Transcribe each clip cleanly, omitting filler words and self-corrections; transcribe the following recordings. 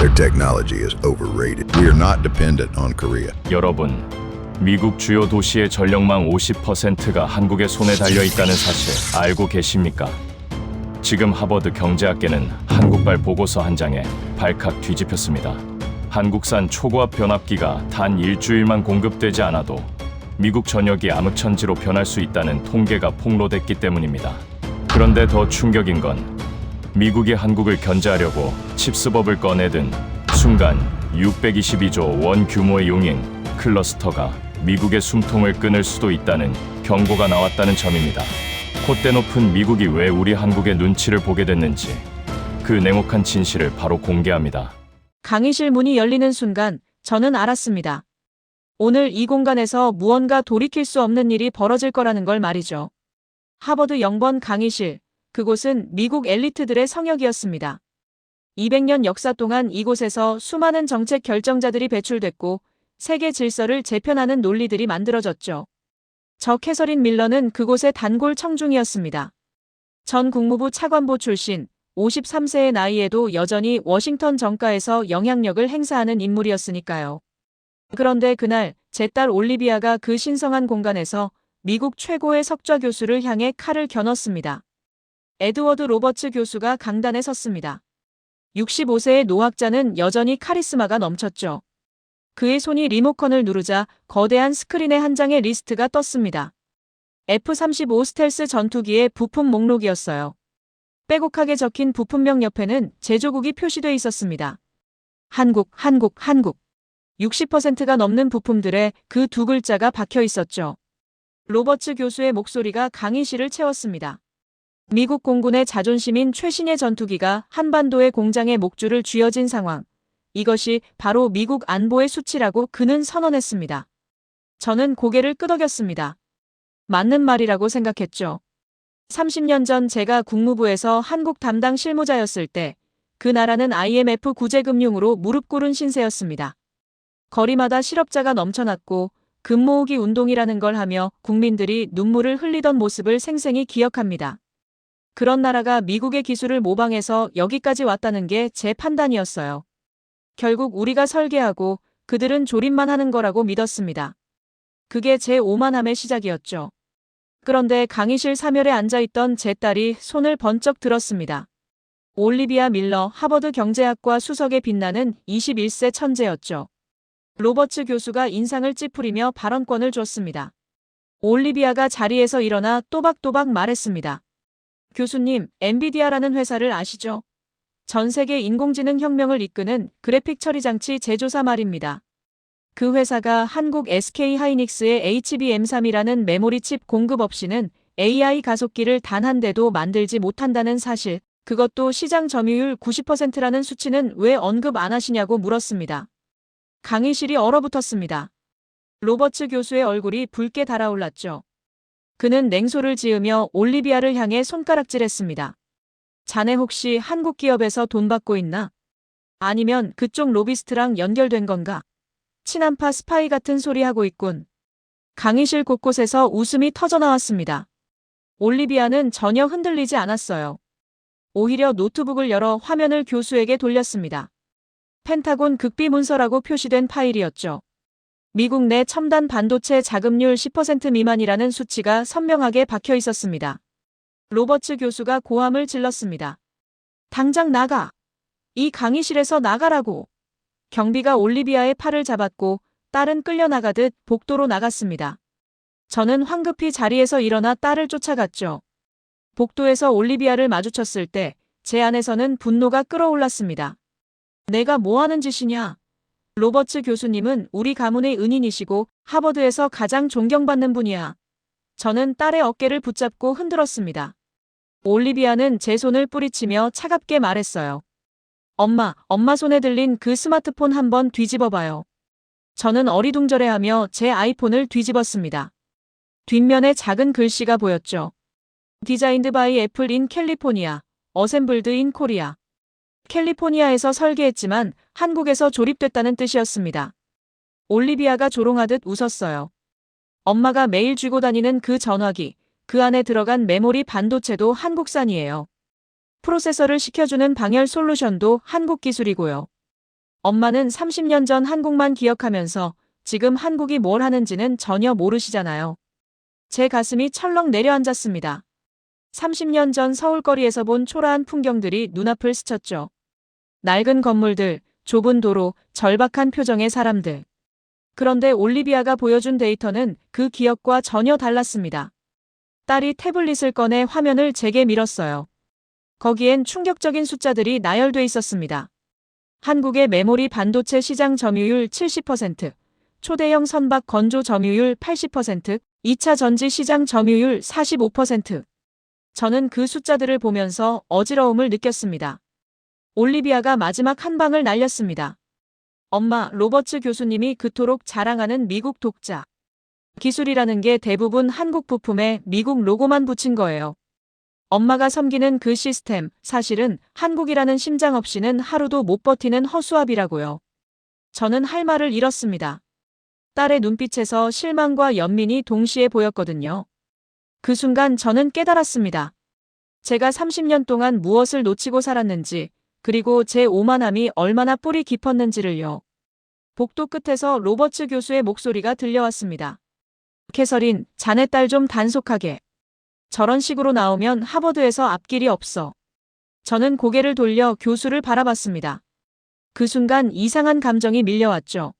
Their technology is overrated. We are not dependent on Korea. 여러분, 미국 주요 도시의 전력망 50%가 한국의 손에 달려 있다는 사실 알고 계십니까? 지금 하버드 경제학계는 한국발 보고서 한 장에 발칵 뒤집혔습니다. 한국산 초고압 변압기가 단 일주일만 공급되지 않아도 미국 전역이 암흑천지로 변할 수 있다는 통계가 폭로됐기 때문입니다. 그런데 더 충격인 건 미국이 한국을 견제하려고 칩스법을 꺼내든 순간 622조 원 규모의 용인 클러스터가 미국의 숨통을 끊을 수도 있다는 경고가 나왔다는 점입니다. 콧대 높은 미국이 왜 우리 한국의 눈치를 보게 됐는지 그 냉혹한 진실을 바로 공개합니다. 강의실 문이 열리는 순간 저는 알았습니다. 오늘 이 공간에서 무언가 돌이킬 수 없는 일이 벌어질 거라는 걸 말이죠. 하버드 0번 강의실, 그곳은 미국 엘리트들의 성역이었습니다. 200년 역사 동안 이곳에서 수많은 정책 결정자들이 배출됐고 세계 질서를 재편하는 논리들이 만들어졌죠. 저 캐서린 밀러는 그곳의 단골 청중이었습니다. 전 국무부 차관보 출신, 53세의 나이에도 여전히 워싱턴 정가에서 영향력을 행사하는 인물이었으니까요. 그런데 그날 제 딸 올리비아가 그 신성한 공간에서 미국 최고의 석좌 교수를 향해 칼을 겨눴습니다. 에드워드 로버츠 교수가 강단에 섰습니다. 65세의 노학자는 여전히 카리스마가 넘쳤죠. 그의 손이 리모컨을 누르자 거대한 스크린에 한 장의 리스트가 떴습니다. F-35 스텔스 전투기의 부품 목록이었어요. 빼곡하게 적힌 부품명 옆에는 제조국이 표시돼 있었습니다. 한국. 60%가 넘는 부품들에 그 두 글자가 박혀 있었죠. 로버츠 교수의 목소리가 강의실을 채웠습니다. 미국 공군의 자존심인 최신의 전투기가 한반도의 공장에 목줄을 쥐어진 상황. 이것이 바로 미국 안보의 수치라고 그는 선언했습니다. 저는 고개를 끄덕였습니다. 맞는 말이라고 생각했죠. 30년 전 제가 국무부에서 한국 담당 실무자였을 때 그 나라는 IMF 구제금융으로 무릎 꿇은 신세였습니다. 거리마다 실업자가 넘쳐났고 금 모으기 운동이라는 걸 하며 국민들이 눈물을 흘리던 모습을 생생히 기억합니다. 그런 나라가 미국의 기술을 모방해서 여기까지 왔다는 게 제 판단이었어요. 결국 우리가 설계하고 그들은 조립만 하는 거라고 믿었습니다. 그게 제 오만함의 시작이었죠. 그런데 강의실 사멸에 앉아있던 제 딸이 손을 번쩍 들었습니다. 올리비아 밀러 하버드 경제학과 수석에 빛나는 21세 천재였죠. 로버츠 교수가 인상을 찌푸리며 발언권을 줬습니다. 올리비아가 자리에서 일어나 또박또박 말했습니다. 교수님, 엔비디아라는 회사를 아시죠? 전 세계 인공지능 혁명을 이끄는 그래픽 처리 장치 제조사 말입니다. 그 회사가 한국 SK하이닉스의 HBM3이라는 메모리 칩 공급 없이는 AI 가속기를 단 한 대도 만들지 못한다는 사실, 그것도 시장 점유율 90%라는 수치는 왜 언급 안 하시냐고 물었습니다. 강의실이 얼어붙었습니다. 로버츠 교수의 얼굴이 붉게 달아올랐죠. 그는 냉소를 지으며 올리비아를 향해 손가락질했습니다. 자네 혹시 한국 기업에서 돈 받고 있나? 아니면 그쪽 로비스트랑 연결된 건가? 친한파 스파이 같은 소리 하고 있군. 강의실 곳곳에서 웃음이 터져나왔습니다. 올리비아는 전혀 흔들리지 않았어요. 오히려 노트북을 열어 화면을 교수에게 돌렸습니다. 펜타곤 극비 문서라고 표시된 파일이었죠. 미국 내 첨단 반도체 자금률 10% 미만이라는 수치가 선명하게 박혀 있었습니다. 로버츠 교수가 고함을 질렀습니다. 당장 나가! 이 강의실에서 나가라고! 경비가 올리비아의 팔을 잡았고 딸은 끌려나가듯 복도로 나갔습니다. 저는 황급히 자리에서 일어나 딸을 쫓아갔죠. 복도에서 올리비아를 마주쳤을 때 제 안에서는 분노가 끓어올랐습니다. 내가 뭐 하는 짓이냐? 로버츠 교수님은 우리 가문의 은인이시고 하버드에서 가장 존경받는 분이야. 저는 딸의 어깨를 붙잡고 흔들었습니다. 올리비아는 제 손을 뿌리치며 차갑게 말했어요. 엄마 손에 들린 그 스마트폰 한번 뒤집어봐요. 저는 어리둥절해하며 제 아이폰을 뒤집었습니다. 뒷면에 작은 글씨가 보였죠. 디자인드 바이 애플 인 캘리포니아, 어셈블드 인 코리아. 캘리포니아에서 설계했지만 한국에서 조립됐다는 뜻이었습니다. 올리비아가 조롱하듯 웃었어요. 엄마가 매일 쥐고 다니는 그 전화기, 그 안에 들어간 메모리 반도체도 한국산이에요. 프로세서를 시켜주는 방열 솔루션도 한국 기술이고요. 엄마는 30년 전 한국만 기억하면서 지금 한국이 뭘 하는지는 전혀 모르시잖아요. 제 가슴이 철렁 내려앉았습니다. 30년 전 서울거리에서 본 초라한 풍경들이 눈앞을 스쳤죠. 낡은 건물들, 좁은 도로, 절박한 표정의 사람들. 그런데 올리비아가 보여준 데이터는 그 기억과 전혀 달랐습니다. 딸이 태블릿을 꺼내 화면을 제게 밀었어요. 거기엔 충격적인 숫자들이 나열돼 있었습니다. 한국의 메모리 반도체 시장 점유율 70%, 초대형 선박 건조 점유율 80%, 2차 전지 시장 점유율 45%. 저는 그 숫자들을 보면서 어지러움을 느꼈습니다. 올리비아가 마지막 한 방을 날렸습니다. 엄마, 로버츠 교수님이 그토록 자랑하는 미국 독자. 기술이라는 게 대부분 한국 부품에 미국 로고만 붙인 거예요. 엄마가 섬기는 그 시스템, 사실은 한국이라는 심장 없이는 하루도 못 버티는 허수아비라고요. 저는 할 말을 잃었습니다. 딸의 눈빛에서 실망과 연민이 동시에 보였거든요. 그 순간 저는 깨달았습니다. 제가 30년 동안 무엇을 놓치고 살았는지, 그리고 제 오만함이 얼마나 뿌리 깊었는지를요. 복도 끝에서 로버츠 교수의 목소리가 들려왔습니다. 캐서린, 자네 딸 좀 단속하게. 저런 식으로 나오면 하버드에서 앞길이 없어. 저는 고개를 돌려 교수를 바라봤습니다. 그 순간 이상한 감정이 밀려왔죠.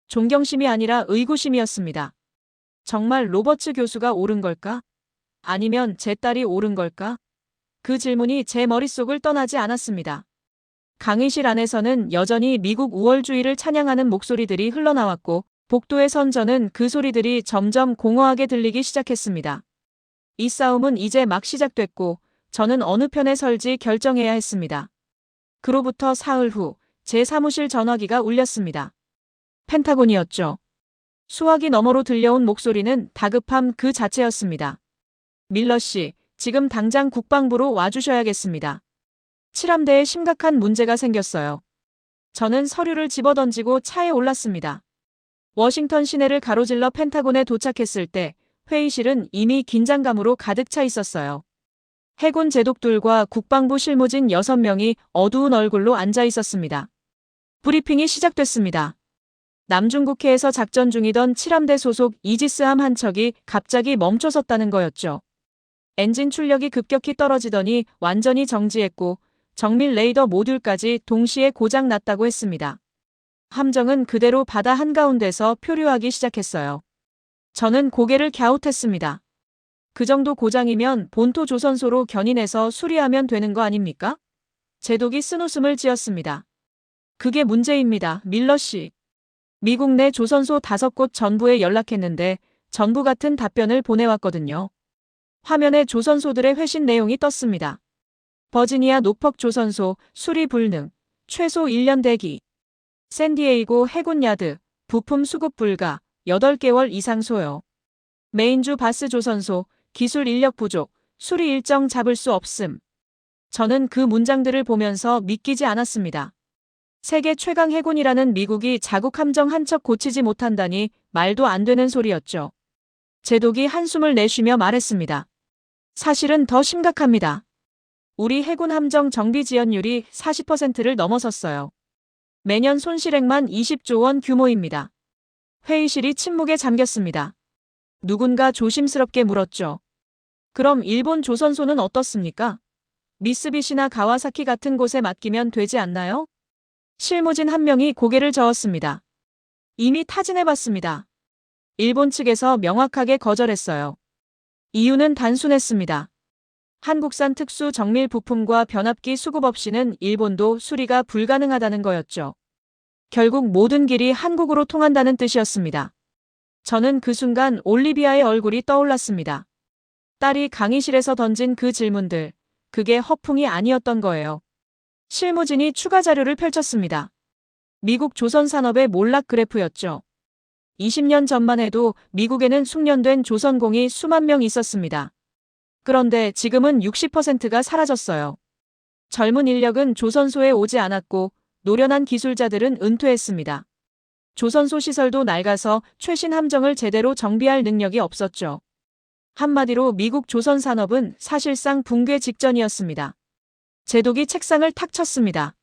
존경심이 아니라 의구심이었습니다. 정말 로버츠 교수가 옳은 걸까? 아니면 제 딸이 옳은 걸까? 그 질문이 제 머릿속을 떠나지 않았습니다. 강의실 안에서는 여전히 미국 우월주의를 찬양하는 목소리들이 흘러나왔고, 복도에 선 저는 그 소리들이 점점 공허하게 들리기 시작했습니다. 이 싸움은 이제 막 시작됐고, 저는 어느 편에 설지 결정해야 했습니다. 그로부터 사흘 후, 제 사무실 전화기가 울렸습니다. 펜타곤이었죠. 수화기 너머로 들려온 목소리는 다급함 그 자체였습니다. 밀러 씨, 지금 당장 국방부로 와주셔야겠습니다. 칠함대에 심각한 문제가 생겼어요. 저는 서류를 집어던지고 차에 올랐습니다. 워싱턴 시내를 가로질러 펜타곤에 도착했을 때 회의실은 이미 긴장감으로 가득 차 있었어요. 해군 제독들과 국방부 실무진 6명이 어두운 얼굴로 앉아 있었습니다. 브리핑이 시작됐습니다. 남중국해에서 작전 중이던 칠함대 소속 이지스함 한 척이 갑자기 멈춰섰다는 거였죠. 엔진 출력이 급격히 떨어지더니 완전히 정지했고 정밀 레이더 모듈까지 동시에 고장 났다고 했습니다. 함정은 그대로 바다 한가운데서 표류하기 시작했어요. 저는 고개를 갸웃했습니다. 그 정도 고장이면 본토 조선소로 견인해서 수리하면 되는 거 아닙니까? 제독이 쓴웃음을 지었습니다. 그게 문제입니다, 밀러 씨. 미국 내 조선소 5곳 전부에 연락했는데 전부 같은 답변을 보내왔거든요. 화면에 조선소들의 회신 내용이 떴습니다. 버지니아 노퍽 조선소, 수리 불능, 최소 1년 대기. 샌디에이고 해군 야드, 부품 수급 불가, 8개월 이상 소요. 메인주 바스 조선소, 기술 인력 부족, 수리 일정 잡을 수 없음. 저는 그 문장들을 보면서 믿기지 않았습니다. 세계 최강 해군이라는 미국이 자국 함정 한 척 고치지 못한다니 말도 안 되는 소리였죠. 제독이 한숨을 내쉬며 말했습니다. 사실은 더 심각합니다. 우리 해군 함정 정비 지연율이 40%를 넘어섰어요. 매년 손실액만 20조 원 규모입니다. 회의실이 침묵에 잠겼습니다. 누군가 조심스럽게 물었죠. 그럼 일본 조선소는 어떻습니까? 미쓰비시나 가와사키 같은 곳에 맡기면 되지 않나요? 실무진 한 명이 고개를 저었습니다. 이미 타진해봤습니다. 일본 측에서 명확하게 거절했어요. 이유는 단순했습니다. 한국산 특수 정밀 부품과 변압기 수급 없이는 일본도 수리가 불가능하다는 거였죠. 결국 모든 길이 한국으로 통한다는 뜻이었습니다. 저는 그 순간 올리비아의 얼굴이 떠올랐습니다. 딸이 강의실에서 던진 그 질문들, 그게 허풍이 아니었던 거예요. 실무진이 추가 자료를 펼쳤습니다. 미국 조선산업의 몰락 그래프였죠. 20년 전만 해도 미국에는 숙련된 조선공이 수만 명 있었습니다. 그런데 지금은 60%가 사라졌어요. 젊은 인력은 조선소에 오지 않았고 노련한 기술자들은 은퇴했습니다. 조선소 시설도 낡아서 최신 함정을 제대로 정비할 능력이 없었죠. 한마디로 미국 조선 산업은 사실상 붕괴 직전이었습니다. 제독이 책상을 탁 쳤습니다.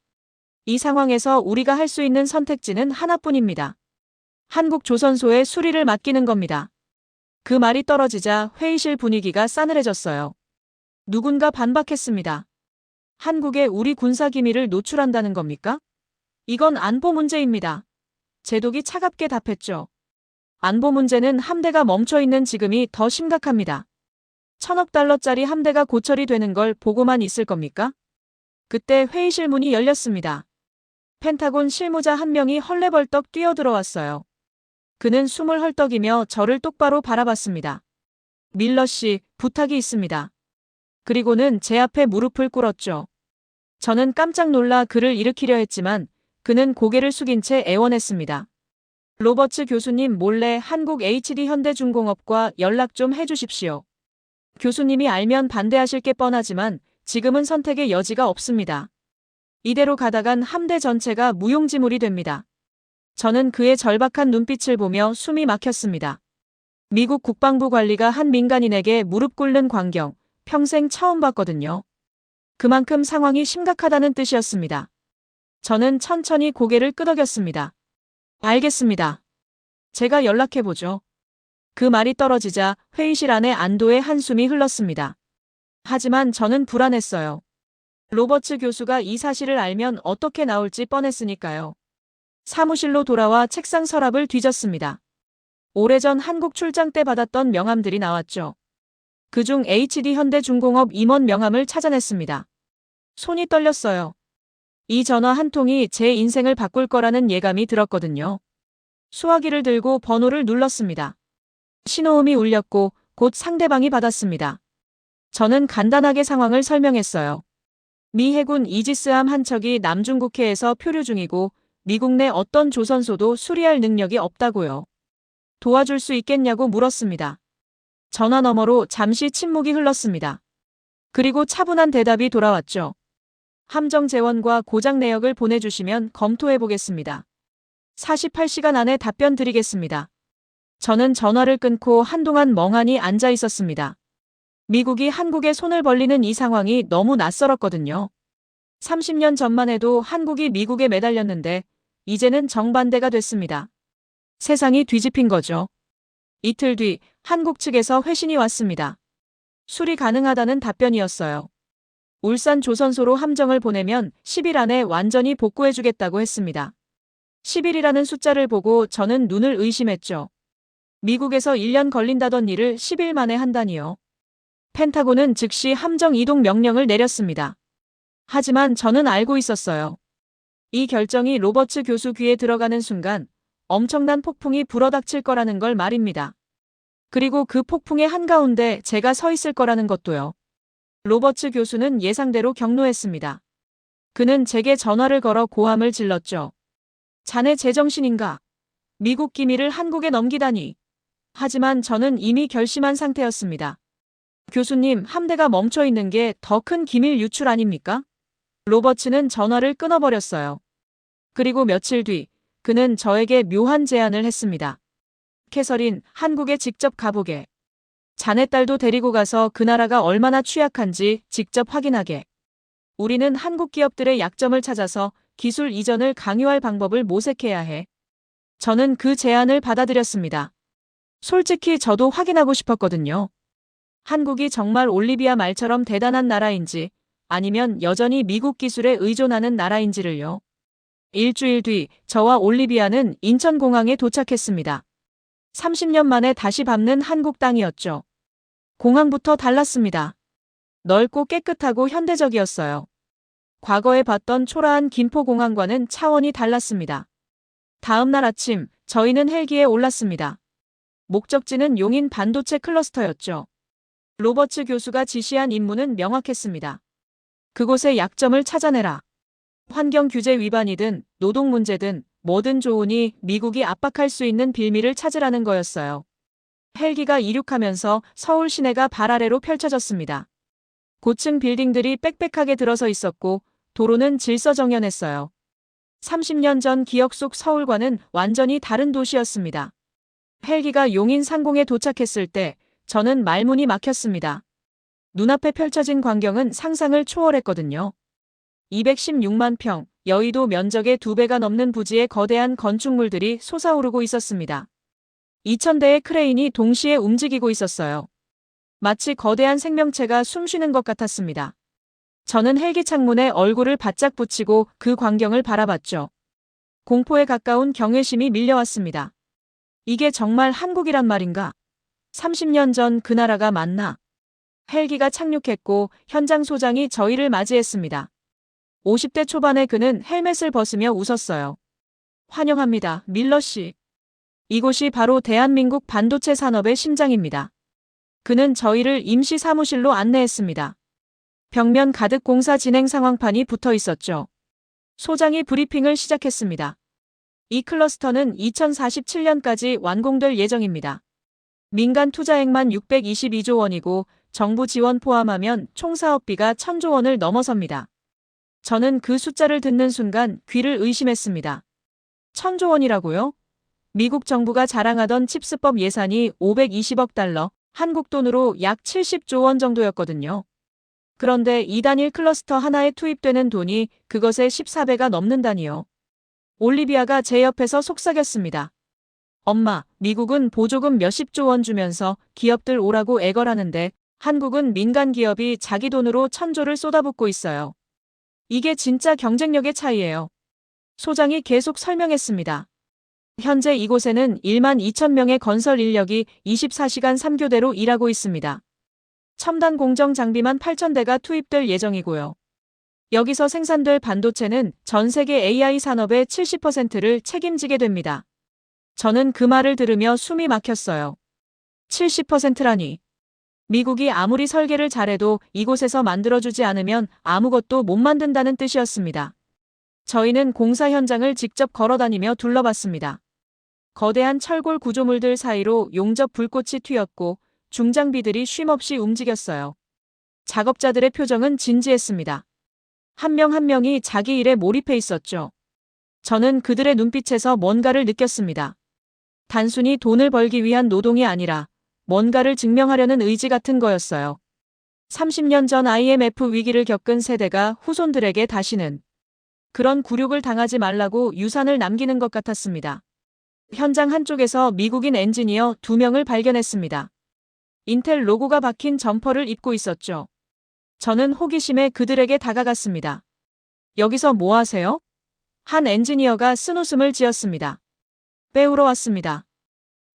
이 상황에서 우리가 할 수 있는 선택지는 하나뿐입니다. 한국 조선소에 수리를 맡기는 겁니다. 그 말이 떨어지자 회의실 분위기가 싸늘해졌어요. 누군가 반박했습니다. 한국에 우리 군사 기밀을 노출한다는 겁니까? 이건 안보 문제입니다. 제독이 차갑게 답했죠. 안보 문제는 함대가 멈춰있는 지금이 더 심각합니다. 1,000억 달러짜리 함대가 고철이 되는 걸 보고만 있을 겁니까? 그때 회의실 문이 열렸습니다. 펜타곤 실무자 한 명이 헐레벌떡 뛰어들어왔어요. 그는 숨을 헐떡이며 저를 똑바로 바라봤습니다. 밀러 씨, 부탁이 있습니다. 그리고는 제 앞에 무릎을 꿇었죠. 저는 깜짝 놀라 그를 일으키려 했지만 그는 고개를 숙인 채 애원했습니다. 로버츠 교수님 몰래 한국 HD 현대중공업과 연락 좀 해주십시오. 교수님이 알면 반대하실 게 뻔하지만 지금은 선택의 여지가 없습니다. 이대로 가다간 함대 전체가 무용지물이 됩니다. 저는 그의 절박한 눈빛을 보며 숨이 막혔습니다. 미국 국방부 관리가 한 민간인에게 무릎 꿇는 광경, 평생 처음 봤거든요. 그만큼 상황이 심각하다는 뜻이었습니다. 저는 천천히 고개를 끄덕였습니다. 알겠습니다. 제가 연락해보죠. 그 말이 떨어지자 회의실 안에 안도의 한숨이 흘렀습니다. 하지만 저는 불안했어요. 로버츠 교수가 이 사실을 알면 어떻게 나올지 뻔했으니까요. 사무실로 돌아와 책상 서랍을 뒤졌습니다. 오래전 한국 출장 때 받았던 명함들이 나왔죠. 그중 HD 현대중공업 임원 명함을 찾아냈습니다. 손이 떨렸어요. 이 전화 한 통이 제 인생을 바꿀 거라는 예감이 들었거든요. 수화기를 들고 번호를 눌렀습니다. 신호음이 울렸고 곧 상대방이 받았습니다. 저는 간단하게 상황을 설명했어요. 미 해군 이지스함 한 척이 남중국해에서 표류 중이고 미국 내 어떤 조선소도 수리할 능력이 없다고요. 도와줄 수 있겠냐고 물었습니다. 전화 너머로 잠시 침묵이 흘렀습니다. 그리고 차분한 대답이 돌아왔죠. 함정 재원과 고장 내역을 보내주시면 검토해보겠습니다. 48시간 안에 답변 드리겠습니다. 저는 전화를 끊고 한동안 멍하니 앉아 있었습니다. 미국이 한국에 손을 벌리는 이 상황이 너무 낯설었거든요. 30년 전만 해도 한국이 미국에 매달렸는데 이제는 정반대가 됐습니다. 세상이 뒤집힌 거죠. 이틀 뒤 한국 측에서 회신이 왔습니다. 수리 가능하다는 답변이었어요. 울산 조선소로 함정을 보내면 10일 안에 완전히 복구해주겠다고 했습니다. 10일이라는 숫자를 보고 저는 눈을 의심했죠. 미국에서 1년 걸린다던 일을 10일 만에 한다니요. 펜타곤은 즉시 함정 이동 명령을 내렸습니다. 하지만 저는 알고 있었어요. 이 결정이 로버츠 교수 귀에 들어가는 순간 엄청난 폭풍이 불어닥칠 거라는 걸 말입니다. 그리고 그 폭풍의 한가운데 제가 서 있을 거라는 것도요. 로버츠 교수는 예상대로 격노했습니다. 그는 제게 전화를 걸어 고함을 질렀죠. 자네 제정신인가? 미국 기밀을 한국에 넘기다니. 하지만 저는 이미 결심한 상태였습니다. 교수님, 함대가 멈춰 있는 게 더 큰 기밀 유출 아닙니까? 로버츠는 전화를 끊어버렸어요. 그리고 며칠 뒤 그는 저에게 묘한 제안을 했습니다. 캐서린, 한국에 직접 가보게. 자네 딸도 데리고 가서 그 나라가 얼마나 취약한지 직접 확인하게. 우리는 한국 기업들의 약점을 찾아서 기술 이전을 강요할 방법을 모색해야 해. 저는 그 제안을 받아들였습니다. 솔직히 저도 확인하고 싶었거든요. 한국이 정말 올리비아 말처럼 대단한 나라인지 아니면 여전히 미국 기술에 의존하는 나라인지를요. 일주일 뒤 저와 올리비아는 인천공항에 도착했습니다. 30년 만에 다시 밟는 한국 땅이었죠. 공항부터 달랐습니다. 넓고 깨끗하고 현대적이었어요. 과거에 봤던 초라한 김포공항과는 차원이 달랐습니다. 다음 날 아침 저희는 헬기에 올랐습니다. 목적지는 용인 반도체 클러스터였죠. 로버츠 교수가 지시한 임무는 명확했습니다. 그곳의 약점을 찾아내라. 환경 규제 위반이든 노동 문제든 뭐든 좋으니 미국이 압박할 수 있는 빌미를 찾으라는 거였어요. 헬기가 이륙하면서 서울 시내가 발 아래로 펼쳐졌습니다. 고층 빌딩들이 빽빽하게 들어서 있었고 도로는 질서정연했어요. 30년 전 기억 속 서울과는 완전히 다른 도시였습니다. 헬기가 용인 상공에 도착했을 때 저는 말문이 막혔습니다. 눈앞에 펼쳐진 광경은 상상을 초월했거든요. 216만 평, 여의도 면적의 2배가 넘는 부지에 거대한 건축물들이 솟아오르고 있었습니다. 2,000대의 크레인이 동시에 움직이고 있었어요. 마치 거대한 생명체가 숨쉬는 것 같았습니다. 저는 헬기 창문에 얼굴을 바짝 붙이고 그 광경을 바라봤죠. 공포에 가까운 경외심이 밀려왔습니다. 이게 정말 한국이란 말인가? 30년 전 그 나라가 맞나? 헬기가 착륙했고 현장 소장이 저희를 맞이했습니다. 50대 초반의 그는 헬멧을 벗으며 웃었어요. 환영합니다, 밀러 씨. 이곳이 바로 대한민국 반도체 산업의 심장입니다. 그는 저희를 임시 사무실로 안내했습니다. 벽면 가득 공사 진행 상황판이 붙어 있었죠. 소장이 브리핑을 시작했습니다. 이 클러스터는 2047년까지 완공될 예정입니다. 민간 투자액만 622조 원이고 정부 지원 포함하면 총 사업비가 1,000조 원을 넘어섭니다. 저는 그 숫자를 듣는 순간 귀를 의심했습니다. 1,000조 원이라고요? 미국 정부가 자랑하던 칩스법 예산이 520억 달러, 한국 돈으로 약 70조 원 정도였거든요. 그런데 이 단일 클러스터 하나에 투입되는 돈이 그것의 14배가 넘는다니요. 올리비아가 제 옆에서 속삭였습니다. 엄마, 미국은 보조금 몇십조 원 주면서 기업들 오라고 애걸하는데 한국은 민간 기업이 자기 돈으로 1,000조를 쏟아붓고 있어요. 이게 진짜 경쟁력의 차이예요. 소장이 계속 설명했습니다. 현재 이곳에는 1만 2천 명의 건설 인력이 24시간 3교대로 일하고 있습니다. 첨단 공정 장비만 8,000대가 투입될 예정이고요. 여기서 생산될 반도체는 전 세계 AI 산업의 70%를 책임지게 됩니다. 저는 그 말을 들으며 숨이 막혔어요. 70%라니. 미국이 아무리 설계를 잘해도 이곳에서 만들어주지 않으면 아무것도 못 만든다는 뜻이었습니다. 저희는 공사 현장을 직접 걸어다니며 둘러봤습니다. 거대한 철골 구조물들 사이로 용접 불꽃이 튀었고 중장비들이 쉼없이 움직였어요. 작업자들의 표정은 진지했습니다. 한 명 한 명이 자기 일에 몰입해 있었죠. 저는 그들의 눈빛에서 뭔가를 느꼈습니다. 단순히 돈을 벌기 위한 노동이 아니라 뭔가를 증명하려는 의지 같은 거였어요. 30년 전 IMF 위기를 겪은 세대가 후손들에게 다시는 그런 굴욕을 당하지 말라고 유산을 남기는 것 같았습니다. 현장 한쪽에서 미국인 엔지니어 2명을 발견했습니다. 인텔 로고가 박힌 점퍼를 입고 있었죠. 저는 호기심에 그들에게 다가갔습니다. 여기서 뭐 하세요? 한 엔지니어가 쓴웃음을 지었습니다. 배우러 왔습니다.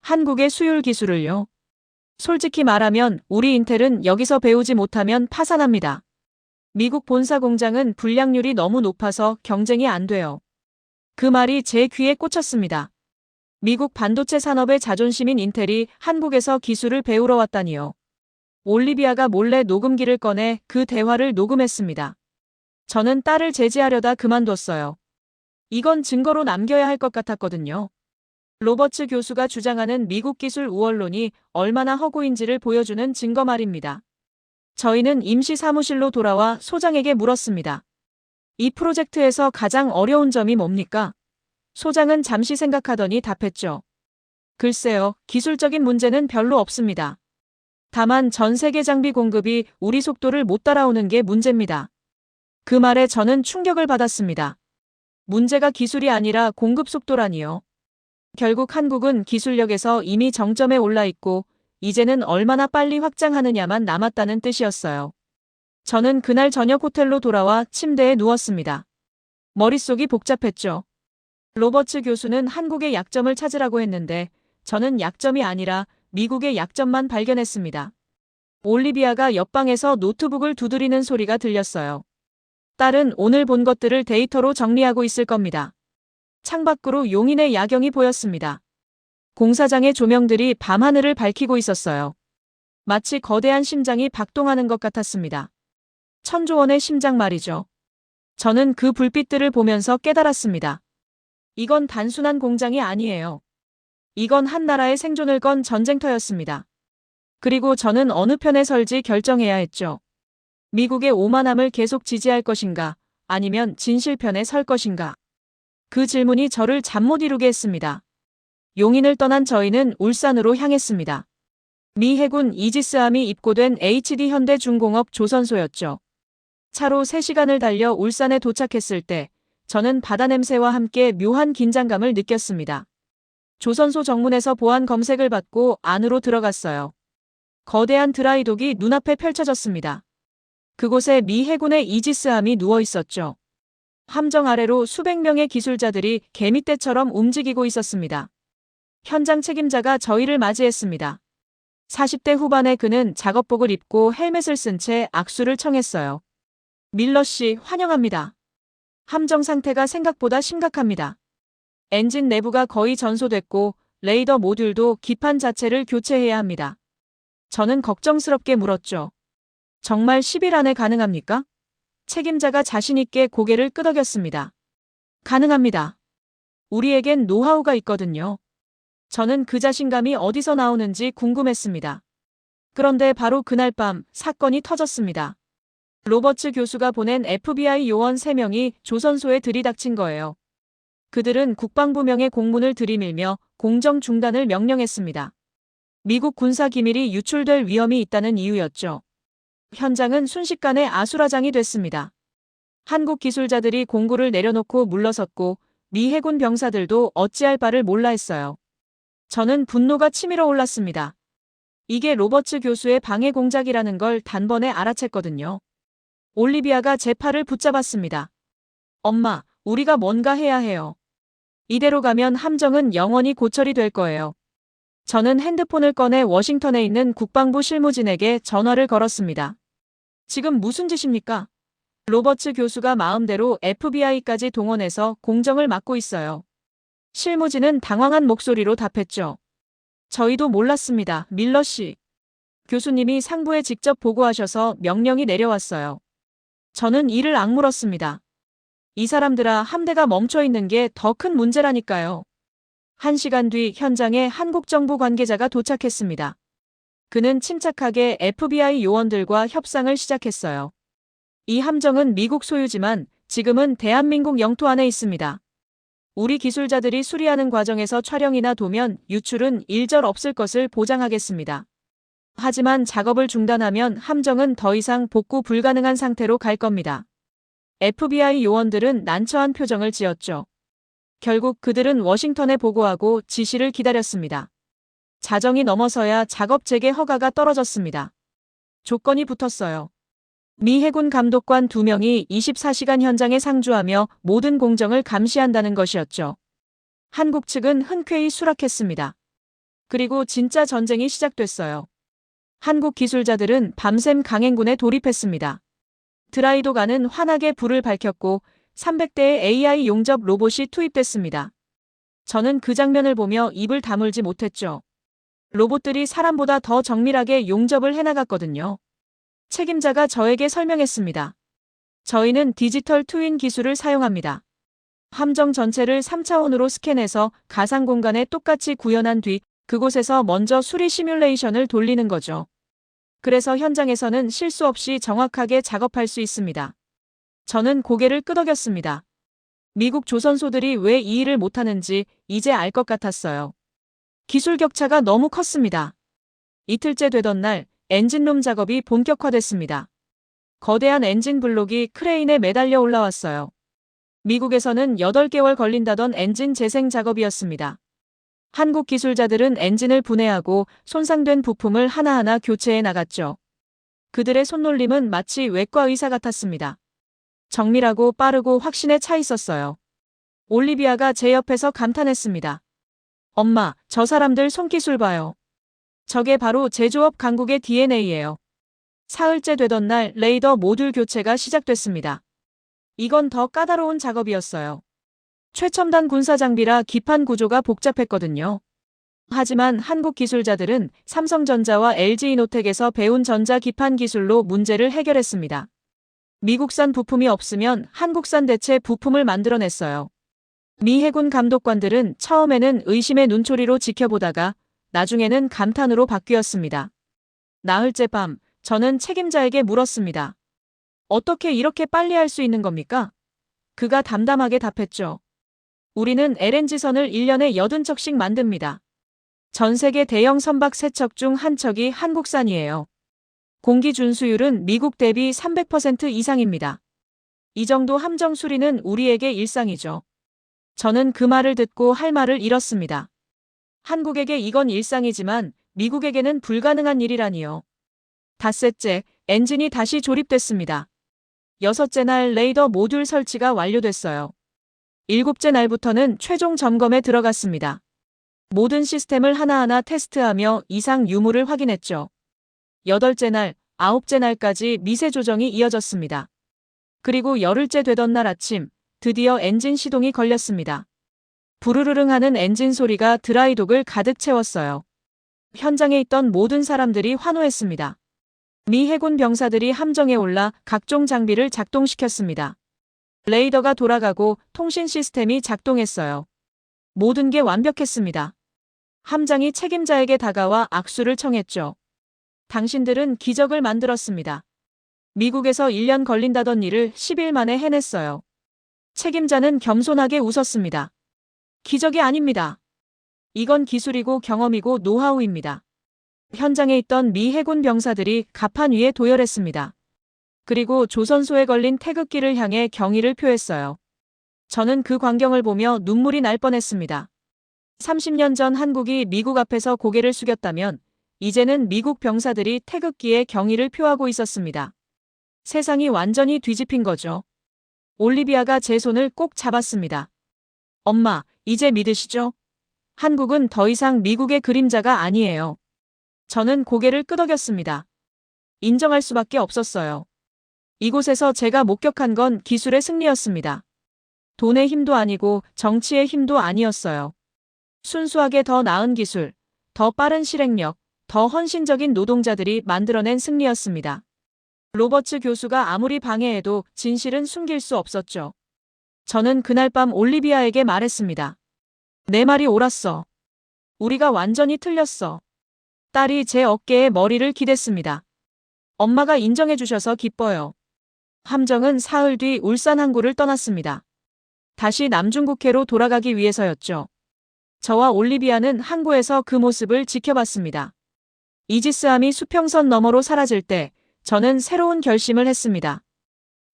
한국의 수율 기술을요. 솔직히 말하면 우리 인텔은 여기서 배우지 못하면 파산합니다. 미국 본사 공장은 불량률이 너무 높아서 경쟁이 안 돼요. 그 말이 제 귀에 꽂혔습니다. 미국 반도체 산업의 자존심인 인텔이 한국에서 기술을 배우러 왔다니요. 올리비아가 몰래 녹음기를 꺼내 그 대화를 녹음했습니다. 저는 딸을 제지하려다 그만뒀어요. 이건 증거로 남겨야 할 것 같았거든요. 로버츠 교수가 주장하는 미국 기술 우월론이 얼마나 허구인지를 보여주는 증거 말입니다. 저희는 임시 사무실로 돌아와 소장에게 물었습니다. 이 프로젝트에서 가장 어려운 점이 뭡니까? 소장은 잠시 생각하더니 답했죠. 글쎄요, 기술적인 문제는 별로 없습니다. 다만 전 세계 장비 공급이 우리 속도를 못 따라오는 게 문제입니다. 그 말에 저는 충격을 받았습니다. 문제가 기술이 아니라 공급 속도라니요. 결국 한국은 기술력에서 이미 정점에 올라 있고 이제는 얼마나 빨리 확장하느냐만 남았다는 뜻이었어요. 저는 그날 저녁 호텔로 돌아와 침대에 누웠습니다. 머릿속이 복잡했죠. 로버츠 교수는 한국의 약점을 찾으라고 했는데 저는 약점이 아니라 미국의 약점만 발견했습니다. 올리비아가 옆방에서 노트북을 두드리는 소리가 들렸어요. 딸은 오늘 본 것들을 데이터로 정리하고 있을 겁니다. 창밖으로 용인의 야경이 보였습니다. 공사장의 조명들이 밤하늘을 밝히고 있었어요. 마치 거대한 심장이 박동하는 것 같았습니다. 1,000조 원의 심장 말이죠. 저는 그 불빛들을 보면서 깨달았습니다. 이건 단순한 공장이 아니에요. 이건 한 나라의 생존을 건 전쟁터였습니다. 그리고 저는 어느 편에 설지 결정해야 했죠. 미국의 오만함을 계속 지지할 것인가, 아니면 진실편에 설 것인가. 그 질문이 저를 잠 못 이루게 했습니다. 용인을 떠난 저희는 울산으로 향했습니다. 미 해군 이지스함이 입고된 HD 현대중공업 조선소였죠. 차로 3시간을 달려 울산에 도착했을 때 저는 바다 냄새와 함께 묘한 긴장감을 느꼈습니다. 조선소 정문에서 보안 검색을 받고 안으로 들어갔어요. 거대한 드라이독이 눈앞에 펼쳐졌습니다. 그곳에 미 해군의 이지스함이 누워 있었죠. 함정 아래로 수백 명의 기술자들이 개미떼처럼 움직이고 있었습니다. 현장 책임자가 저희를 맞이했습니다. 40대 후반의 그는 작업복을 입고 헬멧을 쓴 채 악수를 청했어요. 밀러 씨, 환영합니다. 함정 상태가 생각보다 심각합니다. 엔진 내부가 거의 전소됐고 레이더 모듈도 기판 자체를 교체해야 합니다. 저는 걱정스럽게 물었죠. 정말 10일 안에 가능합니까? 책임자가 자신있게 고개를 끄덕였습니다. 가능합니다. 우리에겐 노하우가 있거든요. 저는 그 자신감이 어디서 나오는지 궁금했습니다. 그런데 바로 그날 밤 사건이 터졌습니다. 로버츠 교수가 보낸 FBI 요원 3명이 조선소에 들이닥친 거예요. 그들은 국방부명의 공문을 들이밀며 공정 중단을 명령했습니다. 미국 군사 기밀이 유출될 위험이 있다는 이유였죠. 현장은 순식간에 아수라장이 됐습니다. 한국 기술자들이 공구를 내려놓고 물러섰고 미 해군 병사들도 어찌할 바를 몰라 했어요. 저는 분노가 치밀어 올랐습니다. 이게 로버츠 교수의 방해 공작이라는 걸 단번에 알아챘거든요. 올리비아가 제 팔을 붙잡았습니다. 엄마, 우리가 뭔가 해야 해요. 이대로 가면 함정은 영원히 고철이 될 거예요. 저는 핸드폰을 꺼내 워싱턴에 있는 국방부 실무진에게 전화를 걸었습니다. 지금 무슨 짓입니까? 로버츠 교수가 마음대로 FBI까지 동원해서 공정을 막고 있어요. 실무진은 당황한 목소리로 답했죠. 저희도 몰랐습니다, 밀러 씨. 교수님이 상부에 직접 보고하셔서 명령이 내려왔어요. 저는 이를 악물었습니다. 이 사람들아, 함대가 멈춰 있는 게 더 큰 문제라니까요. 1시간 뒤 현장에 한국 정부 관계자가 도착했습니다. 그는 침착하게 FBI 요원들과 협상을 시작했어요. 이 함정은 미국 소유지만 지금은 대한민국 영토 안에 있습니다. 우리 기술자들이 수리하는 과정에서 촬영이나 도면, 유출은 일절 없을 것을 보장하겠습니다. 하지만 작업을 중단하면 함정은 더 이상 복구 불가능한 상태로 갈 겁니다. FBI 요원들은 난처한 표정을 지었죠. 결국 그들은 워싱턴에 보고하고 지시를 기다렸습니다. 자정이 넘어서야 작업 재개 허가가 떨어졌습니다. 조건이 붙었어요. 미 해군 감독관 2명이 24시간 현장에 상주하며 모든 공정을 감시한다는 것이었죠. 한국 측은 흔쾌히 수락했습니다. 그리고 진짜 전쟁이 시작됐어요. 한국 기술자들은 밤샘 강행군에 돌입했습니다. 드라이도가는 환하게 불을 밝혔고 300대의 AI 용접 로봇이 투입됐습니다. 저는 그 장면을 보며 입을 다물지 못했죠. 로봇들이 사람보다 더 정밀하게 용접을 해나갔거든요. 책임자가 저에게 설명했습니다. 저희는 디지털 트윈 기술을 사용합니다. 함정 전체를 3차원으로 스캔해서 가상 공간에 똑같이 구현한 뒤 그곳에서 먼저 수리 시뮬레이션을 돌리는 거죠. 그래서 현장에서는 실수 없이 정확하게 작업할 수 있습니다. 저는 고개를 끄덕였습니다. 미국 조선소들이 왜 이 일을 못하는지 이제 알 것 같았어요. 기술 격차가 너무 컸습니다. 이틀째 되던 날 엔진룸 작업이 본격화됐습니다. 거대한 엔진 블록이 크레인에 매달려 올라왔어요. 미국에서는 8개월 걸린다던 엔진 재생 작업이었습니다. 한국 기술자들은 엔진을 분해하고 손상된 부품을 하나하나 교체해 나갔죠. 그들의 손놀림은 마치 외과 의사 같았습니다. 정밀하고 빠르고 확신에 차 있었어요. 올리비아가 제 옆에서 감탄했습니다. 엄마, 저 사람들 손기술 봐요. 저게 바로 제조업 강국의 DNA예요. 사흘째 되던 날 레이더 모듈 교체가 시작됐습니다. 이건 더 까다로운 작업이었어요. 최첨단 군사 장비라 기판 구조가 복잡했거든요. 하지만 한국 기술자들은 삼성전자와 LG이노텍에서 배운 전자 기판 기술로 문제를 해결했습니다. 미국산 부품이 없으면 한국산 대체 부품을 만들어냈어요. 미 해군 감독관들은 처음에는 의심의 눈초리로 지켜보다가 나중에는 감탄으로 바뀌었습니다. 나흘째 밤, 저는 책임자에게 물었습니다. 어떻게 이렇게 빨리 할 수 있는 겁니까? 그가 담담하게 답했죠. 우리는 LNG선을 1년에 80척씩 만듭니다. 전 세계 대형 선박 3척 중 1척이 한국산이에요. 공기 준수율은 미국 대비 300% 이상입니다. 이 정도 함정 수리는 우리에게 일상이죠. 저는 그 말을 듣고 할 말을 잃었습니다. 한국에게 이건 일상이지만 미국에게는 불가능한 일이라니요. 닷새째, 엔진이 다시 조립됐습니다. 여섯째 날 레이더 모듈 설치가 완료됐어요. 일곱째 날부터는 최종 점검에 들어갔습니다. 모든 시스템을 하나하나 테스트하며 이상 유무를 확인했죠. 여덟째 날, 아홉째 날까지 미세 조정이 이어졌습니다. 그리고 열흘째 되던 날 아침, 드디어 엔진 시동이 걸렸습니다. 부르르릉 하는 엔진 소리가 드라이독을 가득 채웠어요. 현장에 있던 모든 사람들이 환호했습니다. 미 해군 병사들이 함정에 올라 각종 장비를 작동시켰습니다. 레이더가 돌아가고 통신 시스템이 작동했어요. 모든 게 완벽했습니다. 함장이 책임자에게 다가와 악수를 청했죠. 당신들은 기적을 만들었습니다. 미국에서 1년 걸린다던 일을 10일 만에 해냈어요. 책임자는 겸손하게 웃었습니다. 기적이 아닙니다. 이건 기술이고 경험이고 노하우입니다. 현장에 있던 미 해군 병사들이 갑판 위에 도열했습니다. 그리고 조선소에 걸린 태극기를 향해 경의를 표했어요. 저는 그 광경을 보며 눈물이 날 뻔했습니다. 30년 전 한국이 미국 앞에서 고개를 숙였다면 이제는 미국 병사들이 태극기에 경의를 표하고 있었습니다. 세상이 완전히 뒤집힌 거죠. 올리비아가 제 손을 꼭 잡았습니다. 엄마, 이제 믿으시죠? 한국은 더 이상 미국의 그림자가 아니에요. 저는 고개를 끄덕였습니다. 인정할 수밖에 없었어요. 이곳에서 제가 목격한 건 기술의 승리였습니다. 돈의 힘도 아니고 정치의 힘도 아니었어요. 순수하게 더 나은 기술, 더 빠른 실행력, 더 헌신적인 노동자들이 만들어낸 승리였습니다. 로버츠 교수가 아무리 방해해도 진실은 숨길 수 없었죠. 저는 그날 밤 올리비아에게 말했습니다. 내 말이 옳았어. 우리가 완전히 틀렸어. 딸이 제 어깨에 머리를 기댔습니다. 엄마가 인정해 주셔서 기뻐요. 함정은 사흘 뒤 울산 항구를 떠났습니다. 다시 남중국해로 돌아가기 위해서였죠. 저와 올리비아는 항구에서 그 모습을 지켜봤습니다. 이지스함이 수평선 너머로 사라질 때 저는 새로운 결심을 했습니다.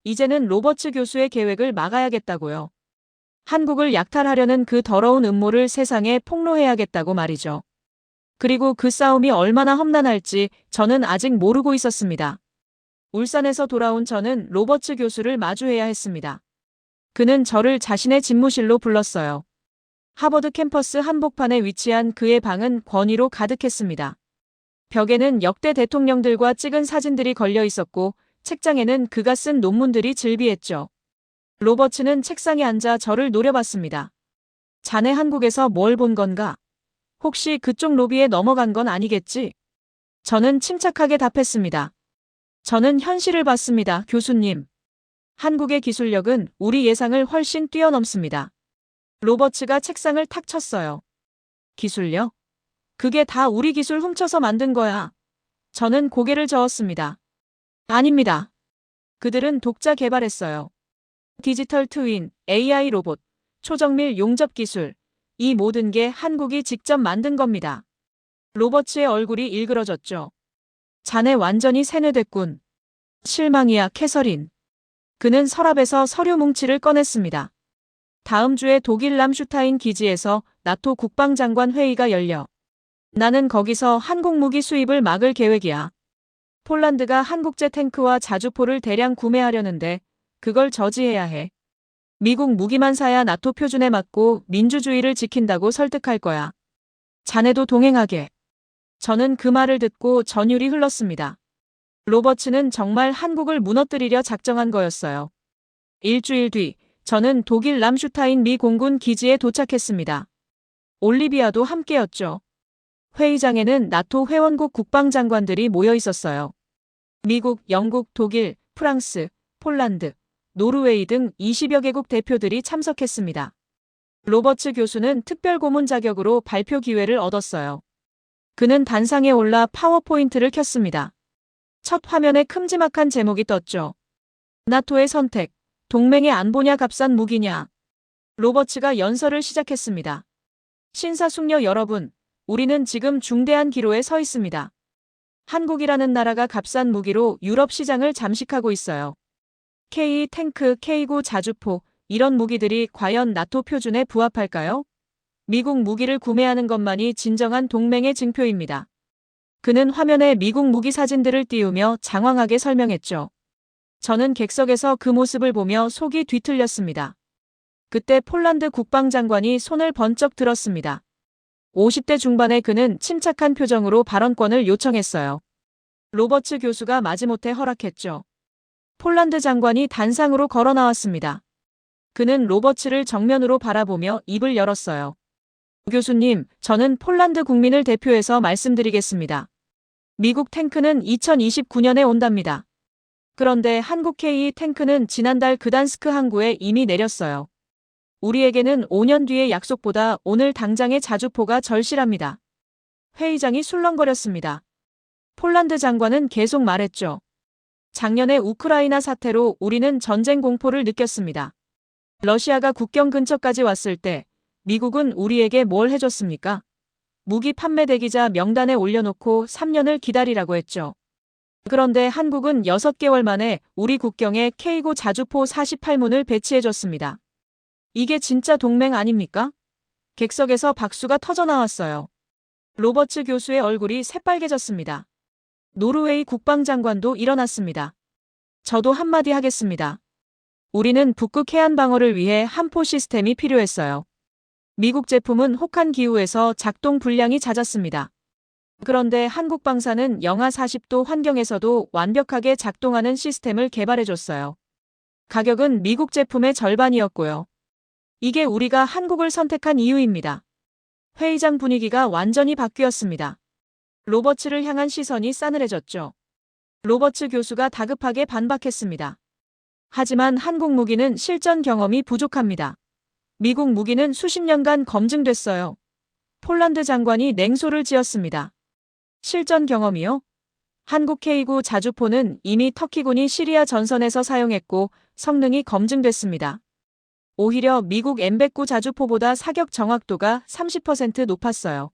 이제는 로버츠 교수의 계획을 막아야겠다고요. 한국을 약탈하려는 그 더러운 음모를 세상에 폭로해야겠다고 말이죠. 그리고 그 싸움이 얼마나 험난할지 저는 아직 모르고 있었습니다. 울산에서 돌아온 저는 로버츠 교수를 마주해야 했습니다. 그는 저를 자신의 집무실로 불렀어요. 하버드 캠퍼스 한복판에 위치한 그의 방은 권위로 가득했습니다. 벽에는 역대 대통령들과 찍은 사진들이 걸려 있었고 책장에는 그가 쓴 논문들이 즐비했죠. 로버츠는 책상에 앉아 저를 노려봤습니다. 자네 한국에서 뭘 본 건가? 혹시 그쪽 로비에 넘어간 건 아니겠지? 저는 침착하게 답했습니다. 저는 현실을 봤습니다, 교수님. 한국의 기술력은 우리 예상을 훨씬 뛰어넘습니다. 로버츠가 책상을 탁 쳤어요. 기술력? 그게 다 우리 기술 훔쳐서 만든 거야. 저는 고개를 저었습니다. 아닙니다. 그들은 독자 개발했어요. 디지털 트윈, AI 로봇, 초정밀 용접 기술, 이 모든 게 한국이 직접 만든 겁니다. 로버츠의 얼굴이 일그러졌죠. 자네 완전히 세뇌됐군. 실망이야, 캐서린. 그는 서랍에서 서류 뭉치를 꺼냈습니다. 다음 주에 독일 람슈타인 기지에서 나토 국방장관 회의가 열려. 나는 거기서 한국 무기 수입을 막을 계획이야. 폴란드가 한국제 탱크와 자주포를 대량 구매하려는데 그걸 저지해야 해. 미국 무기만 사야 나토 표준에 맞고 민주주의를 지킨다고 설득할 거야. 자네도 동행하게. 저는 그 말을 듣고 전율이 흘렀습니다. 로버츠는 정말 한국을 무너뜨리려 작정한 거였어요. 일주일 뒤 저는 독일 람슈타인 미 공군 기지에 도착했습니다. 올리비아도 함께였죠. 회의장에는 나토 회원국 국방장관들이 모여 있었어요. 미국, 영국, 독일, 프랑스, 폴란드, 노르웨이 등 20여 개국 대표들이 참석했습니다. 로버츠 교수는 특별고문 자격으로 발표 기회를 얻었어요. 그는 단상에 올라 파워포인트를 켰습니다. 첫 화면에 큼지막한 제목이 떴죠. 나토의 선택, 동맹의 안보냐 값싼 무기냐. 로버츠가 연설을 시작했습니다. 신사숙녀 여러분, 우리는 지금 중대한 기로에 서 있습니다. 한국이라는 나라가 값싼 무기로 유럽 시장을 잠식하고 있어요. K 탱크, K9 자주포, 이런 무기들이 과연 나토 표준에 부합할까요? 미국 무기를 구매하는 것만이 진정한 동맹의 증표입니다. 그는 화면에 미국 무기 사진들을 띄우며 장황하게 설명했죠. 저는 객석에서 그 모습을 보며 속이 뒤틀렸습니다. 그때 폴란드 국방장관이 손을 번쩍 들었습니다. 50대 중반의 그는 침착한 표정으로 발언권을 요청했어요. 로버츠 교수가 마지못해 허락했죠. 폴란드 장관이 단상으로 걸어 나왔습니다. 그는 로버츠를 정면으로 바라보며 입을 열었어요. 교수님, 저는 폴란드 국민을 대표해서 말씀드리겠습니다. 미국 탱크는 2029년에 온답니다. 그런데 한국 K 탱크는 지난달 그단스크 항구에 이미 내렸어요. 우리에게는 5년 뒤의 약속보다 오늘 당장의 자주포가 절실합니다. 회의장이 술렁거렸습니다. 폴란드 장관은 계속 말했죠. 작년에 우크라이나 사태로 우리는 전쟁 공포를 느꼈습니다. 러시아가 국경 근처까지 왔을 때 미국은 우리에게 뭘 해줬습니까? 무기 판매 대기자 명단에 올려놓고 3년을 기다리라고 했죠. 그런데 한국은 6개월 만에 우리 국경에 K9 자주포 48문을 배치해줬습니다. 이게 진짜 동맹 아닙니까? 객석에서 박수가 터져나왔어요. 로버츠 교수의 얼굴이 새빨개졌습니다. 노르웨이 국방장관도 일어났습니다. 저도 한마디 하겠습니다. 우리는 북극 해안 방어를 위해 함포 시스템이 필요했어요. 미국 제품은 혹한 기후에서 작동 불량이 잦았습니다. 그런데 한국 방사는 영하 40도 환경에서도 완벽하게 작동하는 시스템을 개발해줬어요. 가격은 미국 제품의 절반이었고요. 이게 우리가 한국을 선택한 이유입니다. 회의장 분위기가 완전히 바뀌었습니다. 로버츠를 향한 시선이 싸늘해졌죠. 로버츠 교수가 다급하게 반박했습니다. 하지만 한국 무기는 실전 경험이 부족합니다. 미국 무기는 수십 년간 검증됐어요. 폴란드 장관이 냉소를 지었습니다. 실전 경험이요? 한국 K9 자주포는 이미 터키군이 시리아 전선에서 사용했고 성능이 검증됐습니다. 오히려 미국 M109 자주포보다 사격 정확도가 30% 높았어요.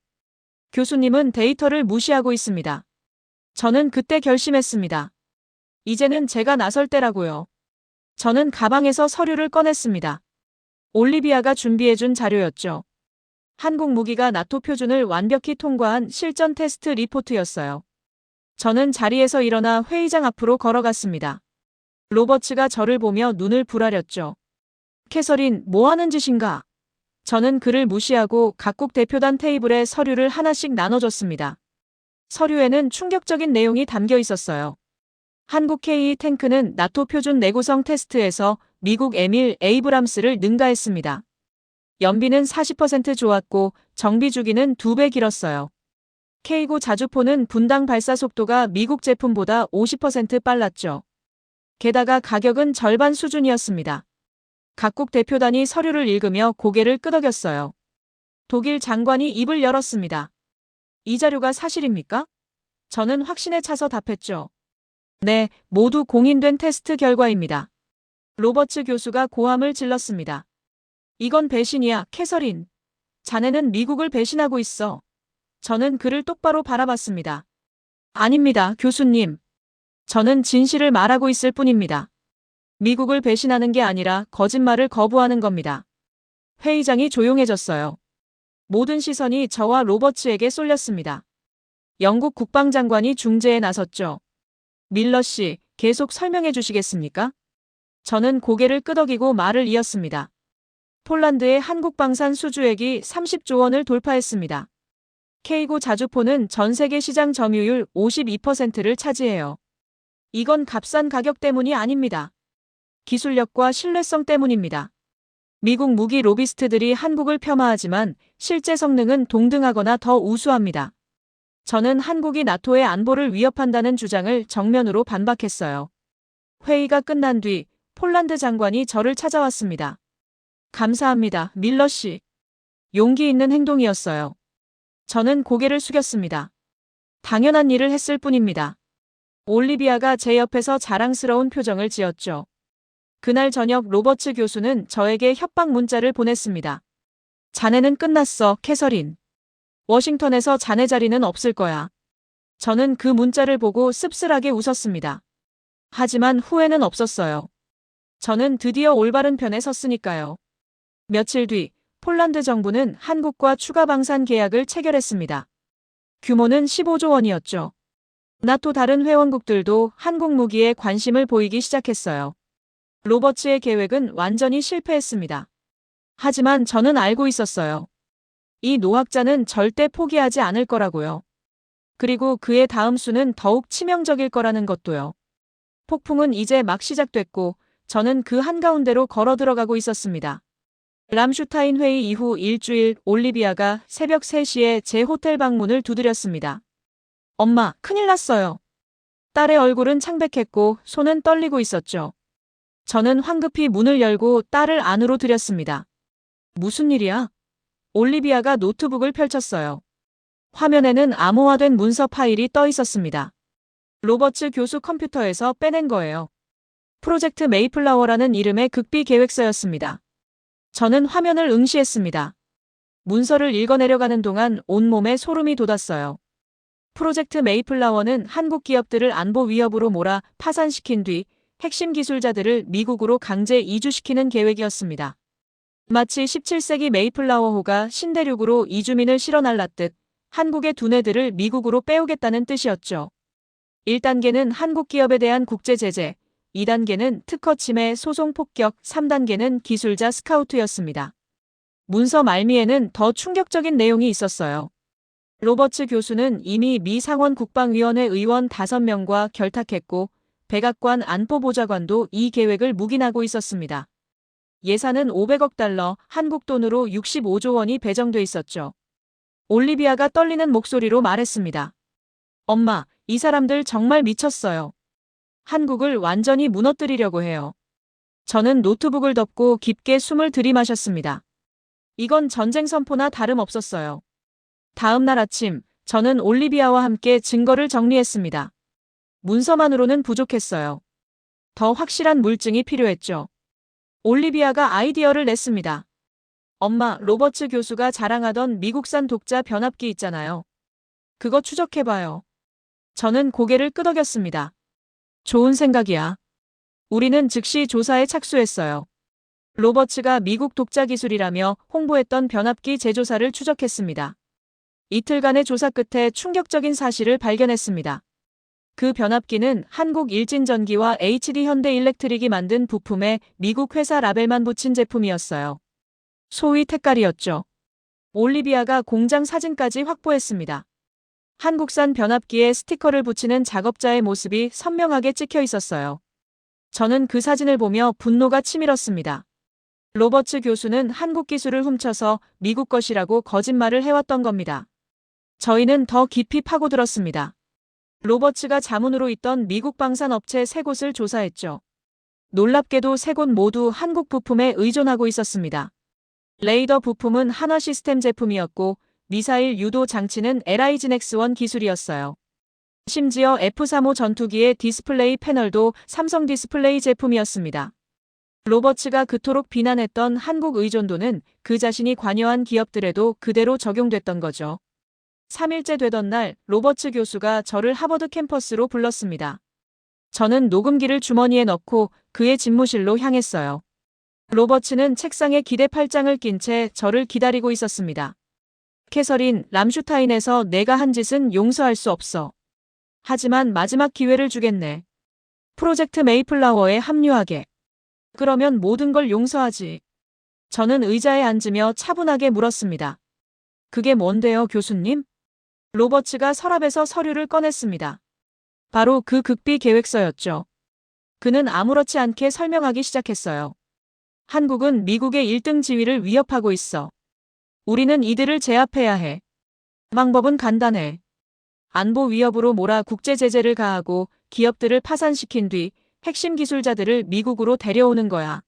교수님은 데이터를 무시하고 있습니다. 저는 그때 결심했습니다. 이제는 제가 나설 때라고요. 저는 가방에서 서류를 꺼냈습니다. 올리비아가 준비해준 자료였죠. 한국 무기가 나토 표준을 완벽히 통과한 실전 테스트 리포트였어요. 저는 자리에서 일어나 회의장 앞으로 걸어갔습니다. 로버츠가 저를 보며 눈을 부라렸죠. 캐서린, 뭐 하는 짓인가? 저는 그를 무시하고 각국 대표단 테이블에 서류를 하나씩 나눠줬습니다. 서류에는 충격적인 내용이 담겨 있었어요. 한국 K 탱크는 나토 표준 내구성 테스트에서 미국 M1 에이브람스를 능가했습니다. 연비는 40% 좋았고 정비 주기는 2배 길었어요. K9 자주포는 분당 발사 속도가 미국 제품보다 50% 빨랐죠. 게다가 가격은 절반 수준이었습니다. 각국 대표단이 서류를 읽으며 고개를 끄덕였어요. 독일 장관이 입을 열었습니다. 이 자료가 사실입니까? 저는 확신에 차서 답했죠. 네, 모두 공인된 테스트 결과입니다. 로버츠 교수가 고함을 질렀습니다. 이건 배신이야, 캐서린. 자네는 미국을 배신하고 있어. 저는 그를 똑바로 바라봤습니다. 아닙니다, 교수님. 저는 진실을 말하고 있을 뿐입니다. 미국을 배신하는 게 아니라 거짓말을 거부하는 겁니다. 회의장이 조용해졌어요. 모든 시선이 저와 로버츠에게 쏠렸습니다. 영국 국방장관이 중재에 나섰죠. 밀러 씨, 계속 설명해 주시겠습니까? 저는 고개를 끄덕이고 말을 이었습니다. 폴란드의 한국 방산 수주액이 30조 원을 돌파했습니다. K9 자주포는 전 세계 시장 점유율 52%를 차지해요. 이건 값싼 가격 때문이 아닙니다. 기술력과 신뢰성 때문입니다. 미국 무기 로비스트들이 한국을 폄하하지만 실제 성능은 동등하거나 더 우수합니다. 저는 한국이 나토의 안보를 위협한다는 주장을 정면으로 반박했어요. 회의가 끝난 뒤 폴란드 장관이 저를 찾아왔습니다. 감사합니다, 밀러 씨. 용기 있는 행동이었어요. 저는 고개를 숙였습니다. 당연한 일을 했을 뿐입니다. 올리비아가 제 옆에서 자랑스러운 표정을 지었죠. 그날 저녁 로버츠 교수는 저에게 협박 문자를 보냈습니다. 자네는 끝났어, 캐서린. 워싱턴에서 자네 자리는 없을 거야. 저는 그 문자를 보고 씁쓸하게 웃었습니다. 하지만 후회는 없었어요. 저는 드디어 올바른 편에 섰으니까요. 며칠 뒤 폴란드 정부는 한국과 추가 방산 계약을 체결했습니다. 규모는 15조 원이었죠. 나토 다른 회원국들도 한국 무기에 관심을 보이기 시작했어요. 로버츠의 계획은 완전히 실패했습니다. 하지만 저는 알고 있었어요. 이 노학자는 절대 포기하지 않을 거라고요. 그리고 그의 다음 수는 더욱 치명적일 거라는 것도요. 폭풍은 이제 막 시작됐고 저는 그 한가운데로 걸어 들어가고 있었습니다. 람슈타인 회의 이후 일주일 올리비아가 새벽 3시에 제 호텔 방문을 두드렸습니다. 엄마, 큰일 났어요. 딸의 얼굴은 창백했고 손은 떨리고 있었죠. 저는 황급히 문을 열고 딸을 안으로 들였습니다. 무슨 일이야? 올리비아가 노트북을 펼쳤어요. 화면에는 암호화된 문서 파일이 떠 있었습니다. 로버츠 교수 컴퓨터에서 빼낸 거예요. 프로젝트 메이플라워라는 이름의 극비 계획서였습니다. 저는 화면을 응시했습니다. 문서를 읽어내려가는 동안 온몸에 소름이 돋았어요. 프로젝트 메이플라워는 한국 기업들을 안보 위협으로 몰아 파산시킨 뒤 핵심 기술자들을 미국으로 강제 이주시키는 계획이었습니다. 마치 17세기 메이플라워호가 신대륙으로 이주민을 실어 날랐듯 한국의 두뇌들을 미국으로 빼오겠다는 뜻이었죠. 1단계는 한국 기업에 대한 국제 제재, 2단계는 특허 침해, 소송 폭격, 3단계는 기술자 스카우트였습니다. 문서 말미에는 더 충격적인 내용이 있었어요. 로버츠 교수는 이미 미 상원 국방위원회 의원 5명과 결탁했고 백악관 안보보좌관도 이 계획을 묵인하고 있었습니다. 예산은 500억 달러, 한국 돈으로 65조 원이 배정돼 있었죠. 올리비아가 떨리는 목소리로 말했습니다. 엄마, 이 사람들 정말 미쳤어요. 한국을 완전히 무너뜨리려고 해요. 저는 노트북을 덮고 깊게 숨을 들이마셨습니다. 이건 전쟁 선포나 다름없었어요. 다음 날 아침, 저는 올리비아와 함께 증거를 정리했습니다. 문서만으로는 부족했어요. 더 확실한 물증이 필요했죠. 올리비아가 아이디어를 냈습니다. 엄마, 로버츠 교수가 자랑하던 미국산 독자 변압기 있잖아요. 그거 추적해봐요. 저는 고개를 끄덕였습니다. 좋은 생각이야. 우리는 즉시 조사에 착수했어요. 로버츠가 미국 독자 기술이라며 홍보했던 변압기 제조사를 추적했습니다. 이틀간의 조사 끝에 충격적인 사실을 발견했습니다. 그 변압기는 한국 일진전기와 HD 현대일렉트릭이 만든 부품에 미국 회사 라벨만 붙인 제품이었어요. 소위 택갈이었죠. 올리비아가 공장 사진까지 확보했습니다. 한국산 변압기에 스티커를 붙이는 작업자의 모습이 선명하게 찍혀 있었어요. 저는 그 사진을 보며 분노가 치밀었습니다. 로버츠 교수는 한국 기술을 훔쳐서 미국 것이라고 거짓말을 해왔던 겁니다. 저희는 더 깊이 파고들었습니다. 로버츠가 자문으로 있던 미국 방산업체 3곳을 조사했죠. 놀랍게도 3곳 모두 한국 부품에 의존하고 있었습니다. 레이더 부품은 한화 시스템 제품이었고 미사일 유도 장치는 LIGNX1 기술이었어요. 심지어 F-35 전투기의 디스플레이 패널도 삼성 디스플레이 제품이었습니다. 로버츠가 그토록 비난했던 한국 의존도는 그 자신이 관여한 기업들에도 그대로 적용됐던 거죠. 3일째 되던 날 로버츠 교수가 저를 하버드 캠퍼스로 불렀습니다. 저는 녹음기를 주머니에 넣고 그의 집무실로 향했어요. 로버츠는 책상에 기대 팔짱을 낀 채 저를 기다리고 있었습니다. 캐서린, 람슈타인에서 내가 한 짓은 용서할 수 없어. 하지만 마지막 기회를 주겠네. 프로젝트 메이플라워에 합류하게. 그러면 모든 걸 용서하지. 저는 의자에 앉으며 차분하게 물었습니다. 그게 뭔데요, 교수님? 로버츠가 서랍에서 서류를 꺼냈습니다. 바로 그 극비 계획서였죠. 그는 아무렇지 않게 설명하기 시작했어요. 한국은 미국의 1등 지위를 위협하고 있어. 우리는 이들을 제압해야 해. 방법은 간단해. 안보 위협으로 몰아 국제 제재를 가하고 기업들을 파산시킨 뒤 핵심 기술자들을 미국으로 데려오는 거야.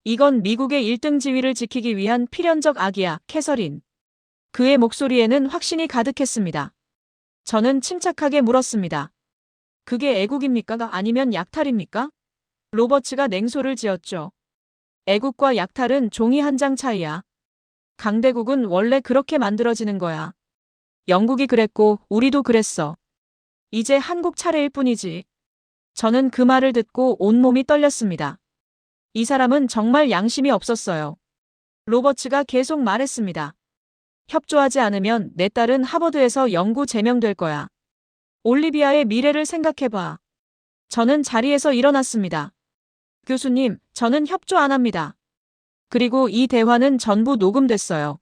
이건 미국의 1등 지위를 지키기 위한 필연적 악이야, 캐서린. 그의 목소리에는 확신이 가득했습니다. 저는 침착하게 물었습니다. 그게 애국입니까? 아니면 약탈입니까? 로버츠가 냉소를 지었죠. 애국과 약탈은 종이 한 장 차이야. 강대국은 원래 그렇게 만들어지는 거야. 영국이 그랬고 우리도 그랬어. 이제 한국 차례일 뿐이지. 저는 그 말을 듣고 온몸이 떨렸습니다. 이 사람은 정말 양심이 없었어요. 로버츠가 계속 말했습니다. 협조하지 않으면 내 딸은 하버드에서 영구 제명될 거야. 올리비아의 미래를 생각해봐. 저는 자리에서 일어났습니다. 교수님, 저는 협조 안 합니다. 그리고 이 대화는 전부 녹음됐어요.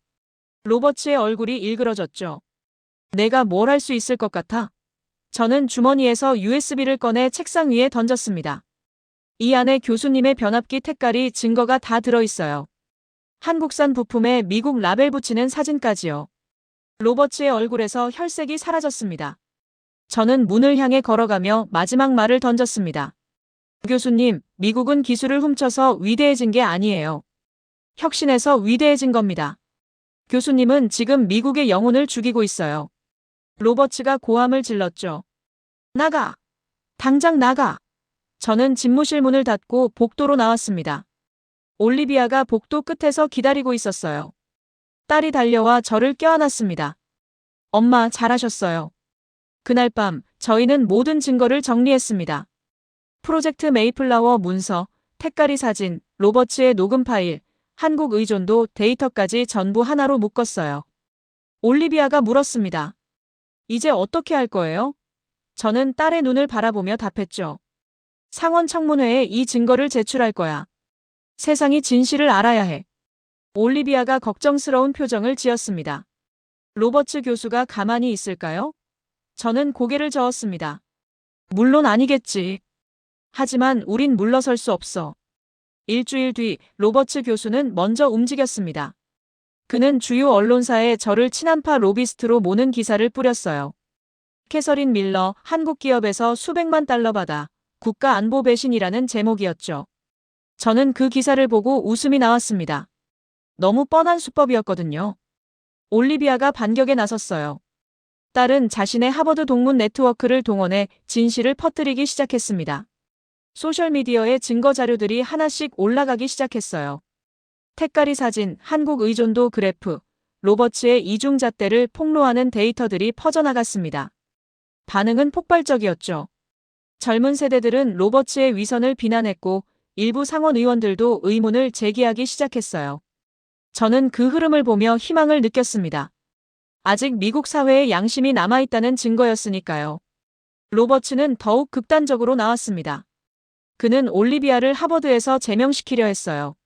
로버츠의 얼굴이 일그러졌죠. 내가 뭘 할 수 있을 것 같아? 저는 주머니에서 USB를 꺼내 책상 위에 던졌습니다. 이 안에 교수님의 변압기 택깔이 증거가 다 들어있어요. 한국산 부품에 미국 라벨 붙이는 사진까지요. 로버츠의 얼굴에서 혈색이 사라졌습니다. 저는 문을 향해 걸어가며 마지막 말을 던졌습니다. 교수님, 미국은 기술을 훔쳐서 위대해진 게 아니에요. 혁신해서 위대해진 겁니다. 교수님은 지금 미국의 영혼을 죽이고 있어요. 로버츠가 고함을 질렀죠. 나가! 당장 나가! 저는 집무실 문을 닫고 복도로 나왔습니다. 올리비아가 복도 끝에서 기다리고 있었어요. 딸이 달려와 저를 껴안았습니다. 엄마, 잘하셨어요. 그날 밤 저희는 모든 증거를 정리했습니다. 프로젝트 메이플라워 문서, 택가리 사진, 로버츠의 녹음 파일, 한국 의존도 데이터까지 전부 하나로 묶었어요. 올리비아가 물었습니다. 이제 어떻게 할 거예요? 저는 딸의 눈을 바라보며 답했죠. 상원 청문회에 이 증거를 제출할 거야. 세상이 진실을 알아야 해. 올리비아가 걱정스러운 표정을 지었습니다. 로버츠 교수가 가만히 있을까요? 저는 고개를 저었습니다. 물론 아니겠지. 하지만 우린 물러설 수 없어. 일주일 뒤 로버츠 교수는 먼저 움직였습니다. 그는 주요 언론사에 저를 친한파 로비스트로 모는 기사를 뿌렸어요. 캐서린 밀러, 한국 기업에서 수백만 달러 받아 국가 안보 배신이라는 제목이었죠. 저는 그 기사를 보고 웃음이 나왔습니다. 너무 뻔한 수법이었거든요. 올리비아가 반격에 나섰어요. 딸은 자신의 하버드 동문 네트워크를 동원해 진실을 퍼뜨리기 시작했습니다. 소셜미디어에 증거 자료들이 하나씩 올라가기 시작했어요. 택가리 사진, 한국 의존도 그래프, 로버츠의 이중잣대를 폭로하는 데이터들이 퍼져나갔습니다. 반응은 폭발적이었죠. 젊은 세대들은 로버츠의 위선을 비난했고 일부 상원 의원들도 의문을 제기하기 시작했어요. 저는 그 흐름을 보며 희망을 느꼈습니다. 아직 미국 사회에 양심이 남아있다는 증거였으니까요. 로버츠는 더욱 극단적으로 나왔습니다. 그는 올리비아를 하버드에서 제명시키려 했어요.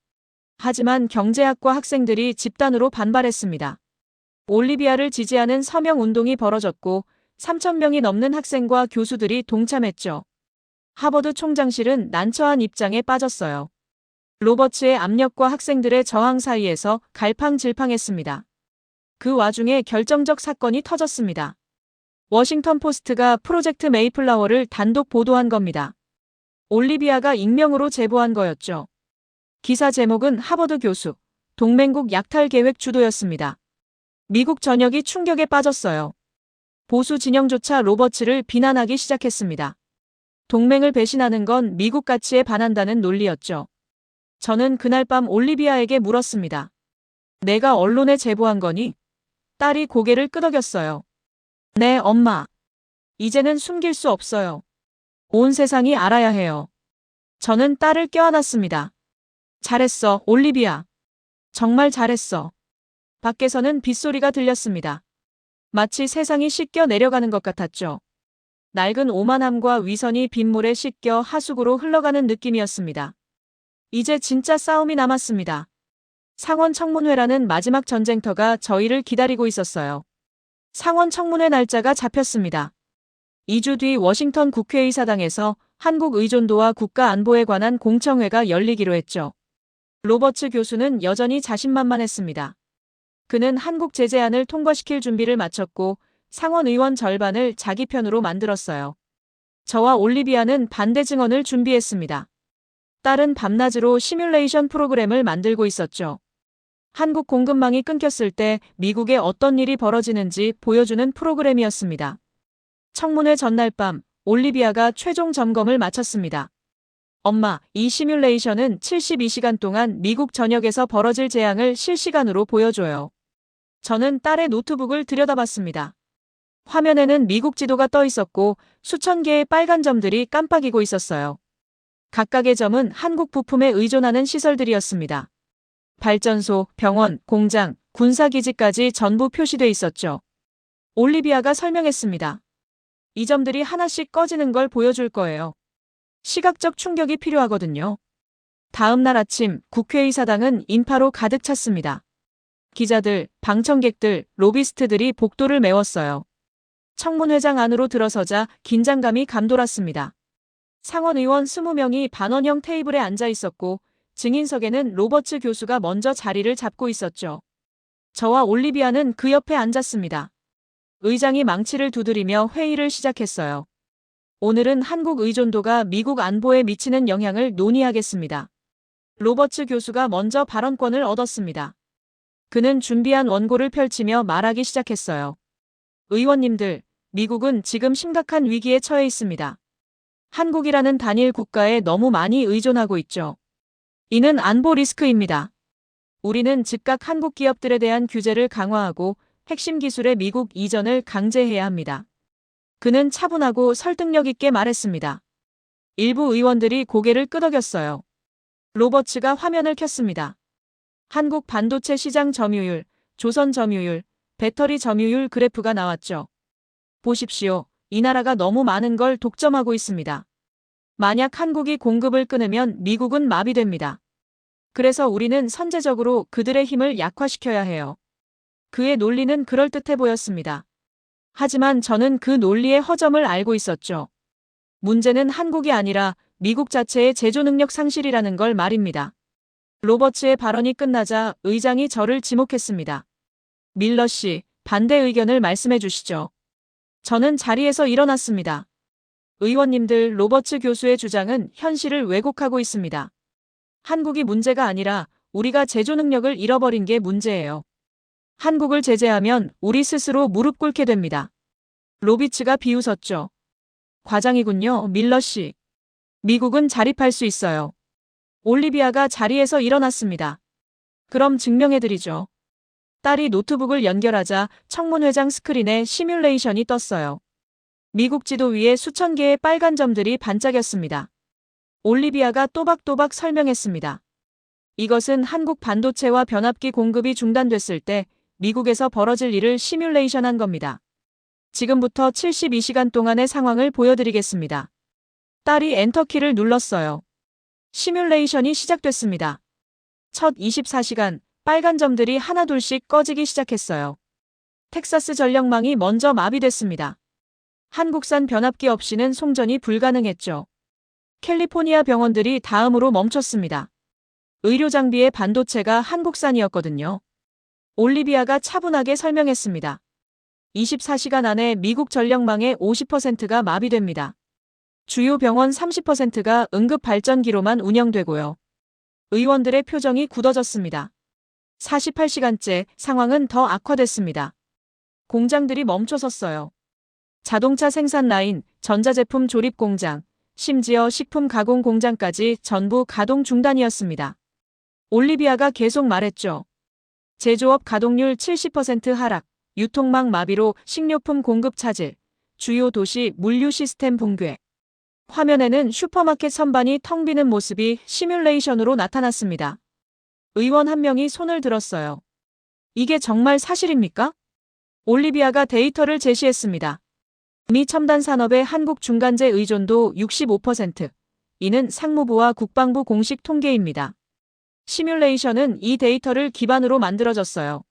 하지만 경제학과 학생들이 집단으로 반발했습니다. 올리비아를 지지하는 서명 운동이 벌어졌고 3,000명이 넘는 학생과 교수들이 동참했죠. 하버드 총장실은 난처한 입장에 빠졌어요. 로버츠의 압력과 학생들의 저항 사이에서 갈팡질팡했습니다. 그 와중에 결정적 사건이 터졌습니다. 워싱턴 포스트가 프로젝트 메이플라워를 단독 보도한 겁니다. 올리비아가 익명으로 제보한 거였죠. 기사 제목은 하버드 교수, 동맹국 약탈 계획 주도였습니다. 미국 전역이 충격에 빠졌어요. 보수 진영조차 로버츠를 비난하기 시작했습니다. 동맹을 배신하는 건 미국 가치에 반한다는 논리였죠. 저는 그날 밤 올리비아에게 물었습니다. 내가 언론에 제보한 거니? 딸이 고개를 끄덕였어요. 네, 엄마. 이제는 숨길 수 없어요. 온 세상이 알아야 해요. 저는 딸을 껴안았습니다. 잘했어, 올리비아. 정말 잘했어. 밖에서는 빗소리가 들렸습니다. 마치 세상이 씻겨 내려가는 것 같았죠. 낡은 오만함과 위선이 빗물에 씻겨 하수구로 흘러가는 느낌이었습니다. 이제 진짜 싸움이 남았습니다. 상원 청문회라는 마지막 전쟁터가 저희를 기다리고 있었어요. 상원 청문회 날짜가 잡혔습니다. 2주 뒤 워싱턴 국회의사당에서 한국 의존도와 국가 안보에 관한 공청회가 열리기로 했죠. 로버츠 교수는 여전히 자신만만했습니다. 그는 한국 제재안을 통과시킬 준비를 마쳤고 상원 의원 절반을 자기 편으로 만들었어요. 저와 올리비아는 반대 증언을 준비했습니다. 딸은 밤낮으로 시뮬레이션 프로그램을 만들고 있었죠. 한국 공급망이 끊겼을 때 미국에 어떤 일이 벌어지는지 보여주는 프로그램이었습니다. 청문회 전날 밤 올리비아가 최종 점검을 마쳤습니다. 엄마, 이 시뮬레이션은 72시간 동안 미국 전역에서 벌어질 재앙을 실시간으로 보여줘요. 저는 딸의 노트북을 들여다봤습니다. 화면에는 미국 지도가 떠 있었고 수천 개의 빨간 점들이 깜빡이고 있었어요. 각각의 점은 한국 부품에 의존하는 시설들이었습니다. 발전소, 병원, 공장, 군사기지까지 전부 표시돼 있었죠. 올리비아가 설명했습니다. 이 점들이 하나씩 꺼지는 걸 보여줄 거예요. 시각적 충격이 필요하거든요. 다음 날 아침 국회의 사당은 인파로 가득 찼습니다. 기자들, 방청객들, 로비스트들이 복도를 메웠어요. 청문회장 안으로 들어서자 긴장감이 감돌았습니다. 상원 의원 20명이 반원형 테이블에 앉아 있었고 증인석에는 로버츠 교수가 먼저 자리를 잡고 있었죠. 저와 올리비아는 그 옆에 앉았습니다. 의장이 망치를 두드리며 회의를 시작했어요. 오늘은 한국 의존도가 미국 안보에 미치는 영향을 논의하겠습니다. 로버츠 교수가 먼저 발언권을 얻었습니다. 그는 준비한 원고를 펼치며 말하기 시작했어요. 의원님들, 미국은 지금 심각한 위기에 처해 있습니다. 한국이라는 단일 국가에 너무 많이 의존하고 있죠. 이는 안보 리스크입니다. 우리는 즉각 한국 기업들에 대한 규제를 강화하고 핵심 기술의 미국 이전을 강제해야 합니다. 그는 차분하고 설득력 있게 말했습니다. 일부 의원들이 고개를 끄덕였어요. 로버츠가 화면을 켰습니다. 한국 반도체 시장 점유율, 조선 점유율, 배터리 점유율 그래프가 나왔죠. 보십시오. 이 나라가 너무 많은 걸 독점하고 있습니다. 만약 한국이 공급을 끊으면 미국은 마비됩니다. 그래서 우리는 선제적으로 그들의 힘을 약화시켜야 해요. 그의 논리는 그럴듯해 보였습니다. 하지만 저는 그 논리의 허점을 알고 있었죠. 문제는 한국이 아니라 미국 자체의 제조 능력 상실이라는 걸 말입니다. 로버츠의 발언이 끝나자 의장이 저를 지목했습니다. 밀러 씨, 반대 의견을 말씀해 주시죠. 저는 자리에서 일어났습니다. 의원님들, 로버츠 교수의 주장은 현실을 왜곡하고 있습니다. 한국이 문제가 아니라 우리가 제조 능력을 잃어버린 게 문제예요. 한국을 제재하면 우리 스스로 무릎 꿇게 됩니다. 로비츠가 비웃었죠. 과장이군요, 밀러 씨. 미국은 자립할 수 있어요. 올리비아가 자리에서 일어났습니다. 그럼 증명해드리죠. 딸이 노트북을 연결하자 청문회장 스크린에 시뮬레이션이 떴어요. 미국 지도 위에 수천 개의 빨간 점들이 반짝였습니다. 올리비아가 또박또박 설명했습니다. 이것은 한국 반도체와 변압기 공급이 중단됐을 때 미국에서 벌어질 일을 시뮬레이션한 겁니다. 지금부터 72시간 동안의 상황을 보여드리겠습니다. 딸이 엔터키를 눌렀어요. 시뮬레이션이 시작됐습니다. 첫 24시간, 빨간 점들이 하나둘씩 꺼지기 시작했어요. 텍사스 전력망이 먼저 마비됐습니다. 한국산 변압기 없이는 송전이 불가능했죠. 캘리포니아 병원들이 다음으로 멈췄습니다. 의료 장비의 반도체가 한국산이었거든요. 올리비아가 차분하게 설명했습니다. 24시간 안에 미국 전력망의 50%가 마비됩니다. 주요 병원 30%가 응급발전기로만 운영되고요. 의원들의 표정이 굳어졌습니다. 48시간째 상황은 더 악화됐습니다. 공장들이 멈춰섰어요. 자동차 생산 라인, 전자제품 조립 공장, 심지어 식품 가공 공장까지 전부 가동 중단이었습니다. 올리비아가 계속 말했죠. 제조업 가동률 70% 하락, 유통망 마비로 식료품 공급 차질, 주요 도시 물류 시스템 붕괴. 화면에는 슈퍼마켓 선반이 텅 비는 모습이 시뮬레이션으로 나타났습니다. 의원 한 명이 손을 들었어요. 이게 정말 사실입니까? 올리비아가 데이터를 제시했습니다. 미 첨단 산업의 한국 중간재 의존도 65%. 이는 상무부와 국방부 공식 통계입니다. 시뮬레이션은 이 데이터를 기반으로 만들어졌어요.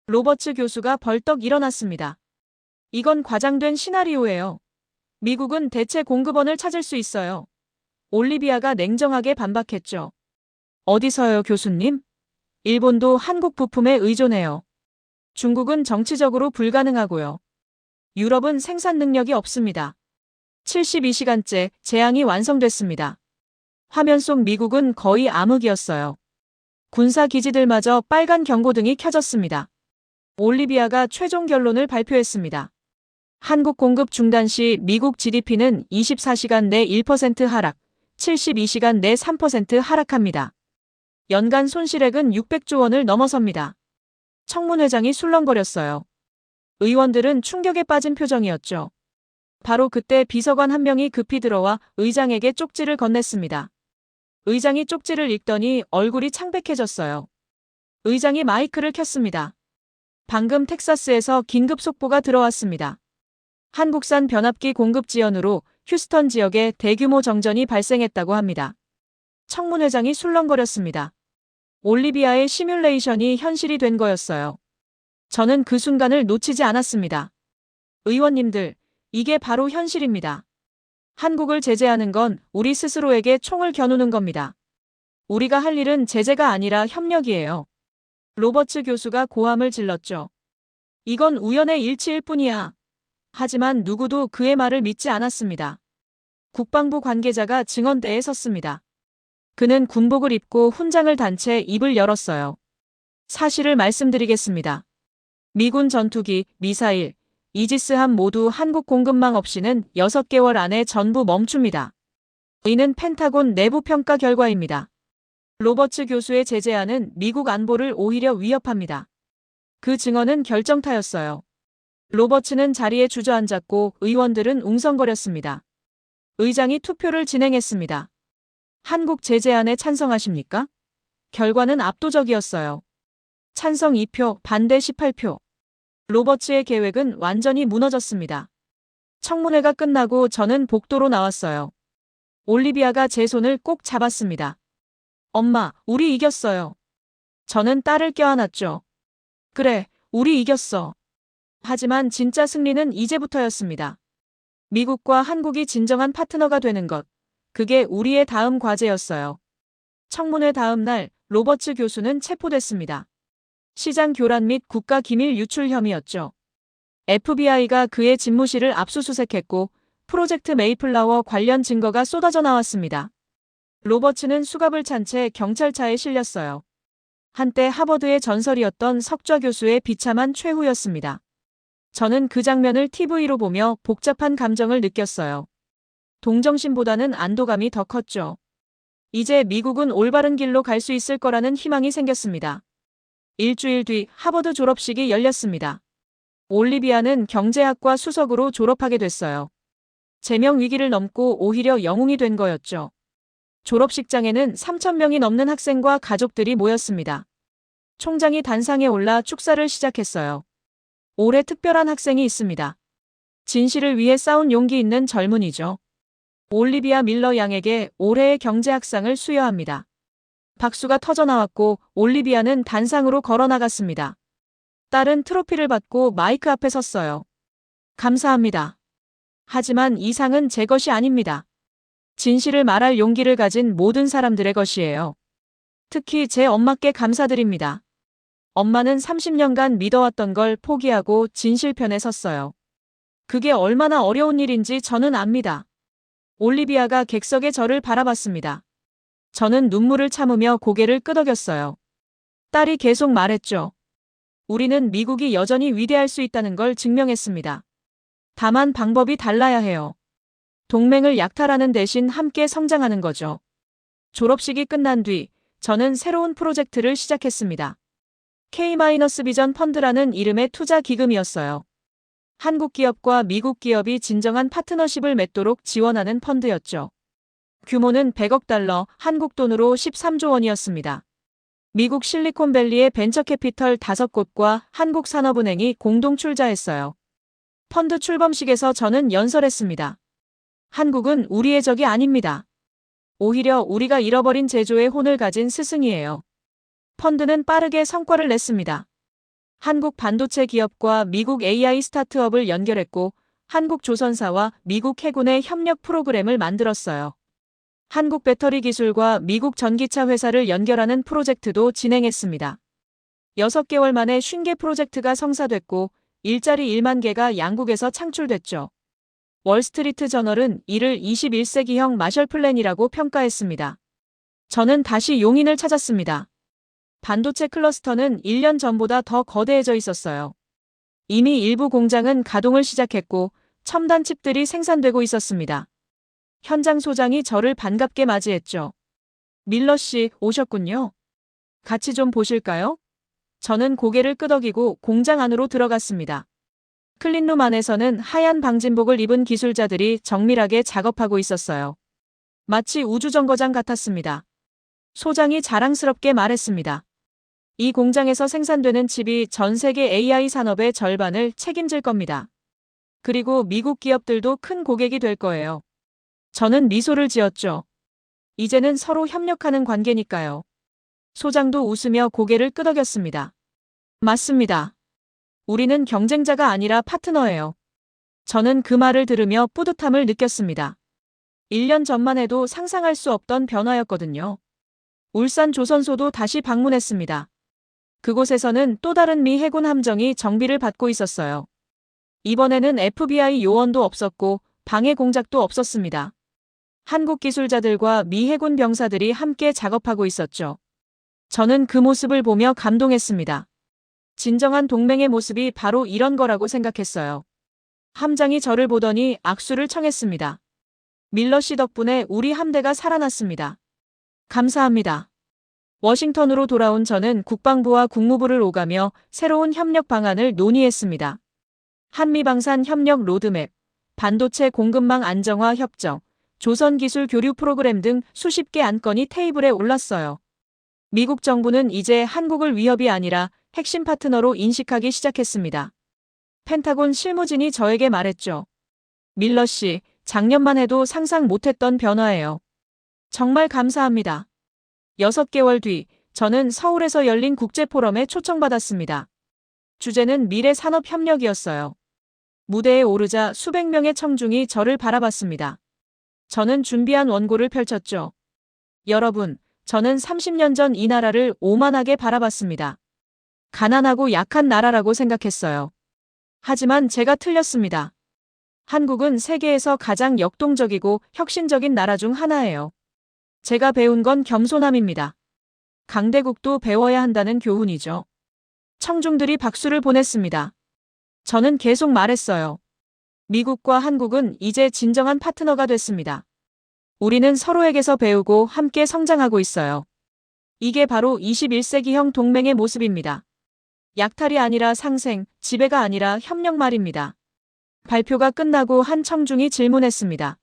로버츠 교수가 벌떡 일어났습니다. 이건 과장된 시나리오예요. 미국은 대체 공급원을 찾을 수 있어요. 올리비아가 냉정하게 반박했죠. 어디서요, 교수님? 일본도 한국 부품에 의존해요. 중국은 정치적으로 불가능하고요. 유럽은 생산 능력이 없습니다. 72시간째 재앙이 완성됐습니다. 화면 속 미국은 거의 암흑이었어요. 군사 기지들마저 빨간 경고등이 켜졌습니다. 올리비아가 최종 결론을 발표했습니다. 한국 공급 중단 시 미국 GDP는 24시간 내 1% 하락, 72시간 내 3% 하락합니다. 연간 손실액은 600조 원을 넘어섭니다. 청문회장이 술렁거렸어요. 의원들은 충격에 빠진 표정이었죠. 바로 그때 비서관 한 명이 급히 들어와 의장에게 쪽지를 건넸습니다. 의장이 쪽지를 읽더니 얼굴이 창백해졌어요. 의장이 마이크를 켰습니다. 방금 텍사스에서 긴급 속보가 들어왔습니다. 한국산 변압기 공급 지연으로 휴스턴 지역에 대규모 정전이 발생했다고 합니다. 청문회장이 술렁거렸습니다. 올리비아의 시뮬레이션이 현실이 된 거였어요. 저는 그 순간을 놓치지 않았습니다. 의원님들, 이게 바로 현실입니다. 한국을 제재하는 건 우리 스스로에게 총을 겨누는 겁니다. 우리가 할 일은 제재가 아니라 협력이에요. 로버츠 교수가 고함을 질렀죠. 이건 우연의 일치일 뿐이야. 하지만 누구도 그의 말을 믿지 않았습니다. 국방부 관계자가 증언대에 섰습니다. 그는 군복을 입고 훈장을 단 채 입을 열었어요. 사실을 말씀드리겠습니다. 미군 전투기, 미사일, 이지스함 모두 한국 공급망 없이는 6개월 안에 전부 멈춥니다. 이는 펜타곤 내부 평가 결과입니다. 로버츠 교수의 제재안은 미국 안보를 오히려 위협합니다. 그 증언은 결정타였어요. 로버츠는 자리에 주저앉았고 의원들은 웅성거렸습니다. 의장이 투표를 진행했습니다. 한국 제재안에 찬성하십니까? 결과는 압도적이었어요. 찬성 2표, 반대 18표. 로버츠의 계획은 완전히 무너졌습니다. 청문회가 끝나고 저는 복도로 나왔어요. 올리비아가 제 손을 꼭 잡았습니다. 엄마, 우리 이겼어요. 저는 딸을 껴안았죠. 그래, 우리 이겼어. 하지만 진짜 승리는 이제부터였습니다. 미국과 한국이 진정한 파트너가 되는 것. 그게 우리의 다음 과제였어요. 청문회 다음 날 로버츠 교수는 체포됐습니다. 시장 교란 및 국가 기밀 유출 혐의였죠. FBI가 그의 집무실을 압수수색했고 프로젝트 메이플라워 관련 증거가 쏟아져 나왔습니다. 로버츠는 수갑을 찬 채 경찰차에 실렸어요. 한때 하버드의 전설이었던 석좌 교수의 비참한 최후였습니다. 저는 그 장면을 TV로 보며 복잡한 감정을 느꼈어요. 동정심보다는 안도감이 더 컸죠. 이제 미국은 올바른 길로 갈 수 있을 거라는 희망이 생겼습니다. 일주일 뒤 하버드 졸업식이 열렸습니다. 올리비아는 경제학과 수석으로 졸업하게 됐어요. 제명 위기를 넘고 오히려 영웅이 된 거였죠. 졸업식장에는 3,000명이 넘는 학생과 가족들이 모였습니다. 총장이 단상에 올라 축사를 시작했어요. 올해 특별한 학생이 있습니다. 진실을 위해 싸운 용기 있는 젊은이죠. 올리비아 밀러 양에게 올해의 경제학상을 수여합니다. 박수가 터져나왔고 올리비아는 단상으로 걸어나갔습니다. 딸은 트로피를 받고 마이크 앞에 섰어요. 감사합니다. 하지만 이 상은 제 것이 아닙니다. 진실을 말할 용기를 가진 모든 사람들의 것이에요. 특히 제 엄마께 감사드립니다. 엄마는 30년간 믿어왔던 걸 포기하고 진실편에 섰어요. 그게 얼마나 어려운 일인지 저는 압니다. 올리비아가 객석에 저를 바라봤습니다. 저는 눈물을 참으며 고개를 끄덕였어요. 딸이 계속 말했죠. 우리는 미국이 여전히 위대할 수 있다는 걸 증명했습니다. 다만 방법이 달라야 해요. 동맹을 약탈하는 대신 함께 성장하는 거죠. 졸업식이 끝난 뒤 저는 새로운 프로젝트를 시작했습니다. K-비전 펀드라는 이름의 투자 기금이었어요. 한국 기업과 미국 기업이 진정한 파트너십을 맺도록 지원하는 펀드였죠. 규모는 100억 달러, 한국 돈으로 13조 원이었습니다. 미국 실리콘밸리의 벤처캐피털 5곳과 한국산업은행이 공동 출자했어요. 펀드 출범식에서 저는 연설했습니다. 한국은 우리의 적이 아닙니다. 오히려 우리가 잃어버린 제조의 혼을 가진 스승이에요. 펀드는 빠르게 성과를 냈습니다. 한국 반도체 기업과 미국 AI 스타트업을 연결했고 한국 조선사와 미국 해군의 협력 프로그램을 만들었어요. 한국 배터리 기술과 미국 전기차 회사를 연결하는 프로젝트도 진행했습니다. 6개월 만에 50개 프로젝트가 성사됐고 일자리 1만 개가 양국에서 창출됐죠. 월스트리트 저널은 이를 21세기형 마셜 플랜이라고 평가했습니다. 저는 다시 용인을 찾았습니다. 반도체 클러스터는 1년 전보다 더 거대해져 있었어요. 이미 일부 공장은 가동을 시작했고 첨단 칩들이 생산되고 있었습니다. 현장 소장이 저를 반갑게 맞이했죠. 밀러 씨, 오셨군요. 같이 좀 보실까요? 저는 고개를 끄덕이고 공장 안으로 들어갔습니다. 클린룸 안에서는 하얀 방진복을 입은 기술자들이 정밀하게 작업하고 있었어요. 마치 우주정거장 같았습니다. 소장이 자랑스럽게 말했습니다. 이 공장에서 생산되는 칩이 전 세계 AI 산업의 절반을 책임질 겁니다. 그리고 미국 기업들도 큰 고객이 될 거예요. 저는 미소를 지었죠. 이제는 서로 협력하는 관계니까요. 소장도 웃으며 고개를 끄덕였습니다. 맞습니다. 우리는 경쟁자가 아니라 파트너예요. 저는 그 말을 들으며 뿌듯함을 느꼈습니다. 1년 전만 해도 상상할 수 없던 변화였거든요. 울산 조선소도 다시 방문했습니다. 그곳에서는 또 다른 미 해군 함정이 정비를 받고 있었어요. 이번에는 FBI 요원도 없었고 방해 공작도 없었습니다. 한국 기술자들과 미 해군 병사들이 함께 작업하고 있었죠. 저는 그 모습을 보며 감동했습니다. 진정한 동맹의 모습이 바로 이런 거라고 생각했어요. 함장이 저를 보더니 악수를 청했습니다. 밀러 씨 덕분에 우리 함대가 살아났습니다. 감사합니다. 워싱턴으로 돌아온 저는 국방부와 국무부를 오가며 새로운 협력 방안을 논의했습니다. 한미방산 협력 로드맵, 반도체 공급망 안정화 협정, 조선기술 교류 프로그램 등 수십 개 안건이 테이블에 올랐어요. 미국 정부는 이제 한국을 위협이 아니라 핵심 파트너로 인식하기 시작했습니다. 펜타곤 실무진이 저에게 말했죠. 밀러 씨, 작년만 해도 상상 못했던 변화예요. 정말 감사합니다. 6개월 뒤, 저는 서울에서 열린 국제포럼에 초청받았습니다. 주제는 미래 산업 협력이었어요. 무대에 오르자 수백 명의 청중이 저를 바라봤습니다. 저는 준비한 원고를 펼쳤죠. 여러분, 저는 30년 전 이 나라를 오만하게 바라봤습니다. 가난하고 약한 나라라고 생각했어요. 하지만 제가 틀렸습니다. 한국은 세계에서 가장 역동적이고 혁신적인 나라 중 하나예요. 제가 배운 건 겸손함입니다. 강대국도 배워야 한다는 교훈이죠. 청중들이 박수를 보냈습니다. 저는 계속 말했어요. 미국과 한국은 이제 진정한 파트너가 됐습니다. 우리는 서로에게서 배우고 함께 성장하고 있어요. 이게 바로 21세기형 동맹의 모습입니다. 약탈이 아니라 상생, 지배가 아니라 협력 말입니다. 발표가 끝나고 한 청중이 질문했습니다.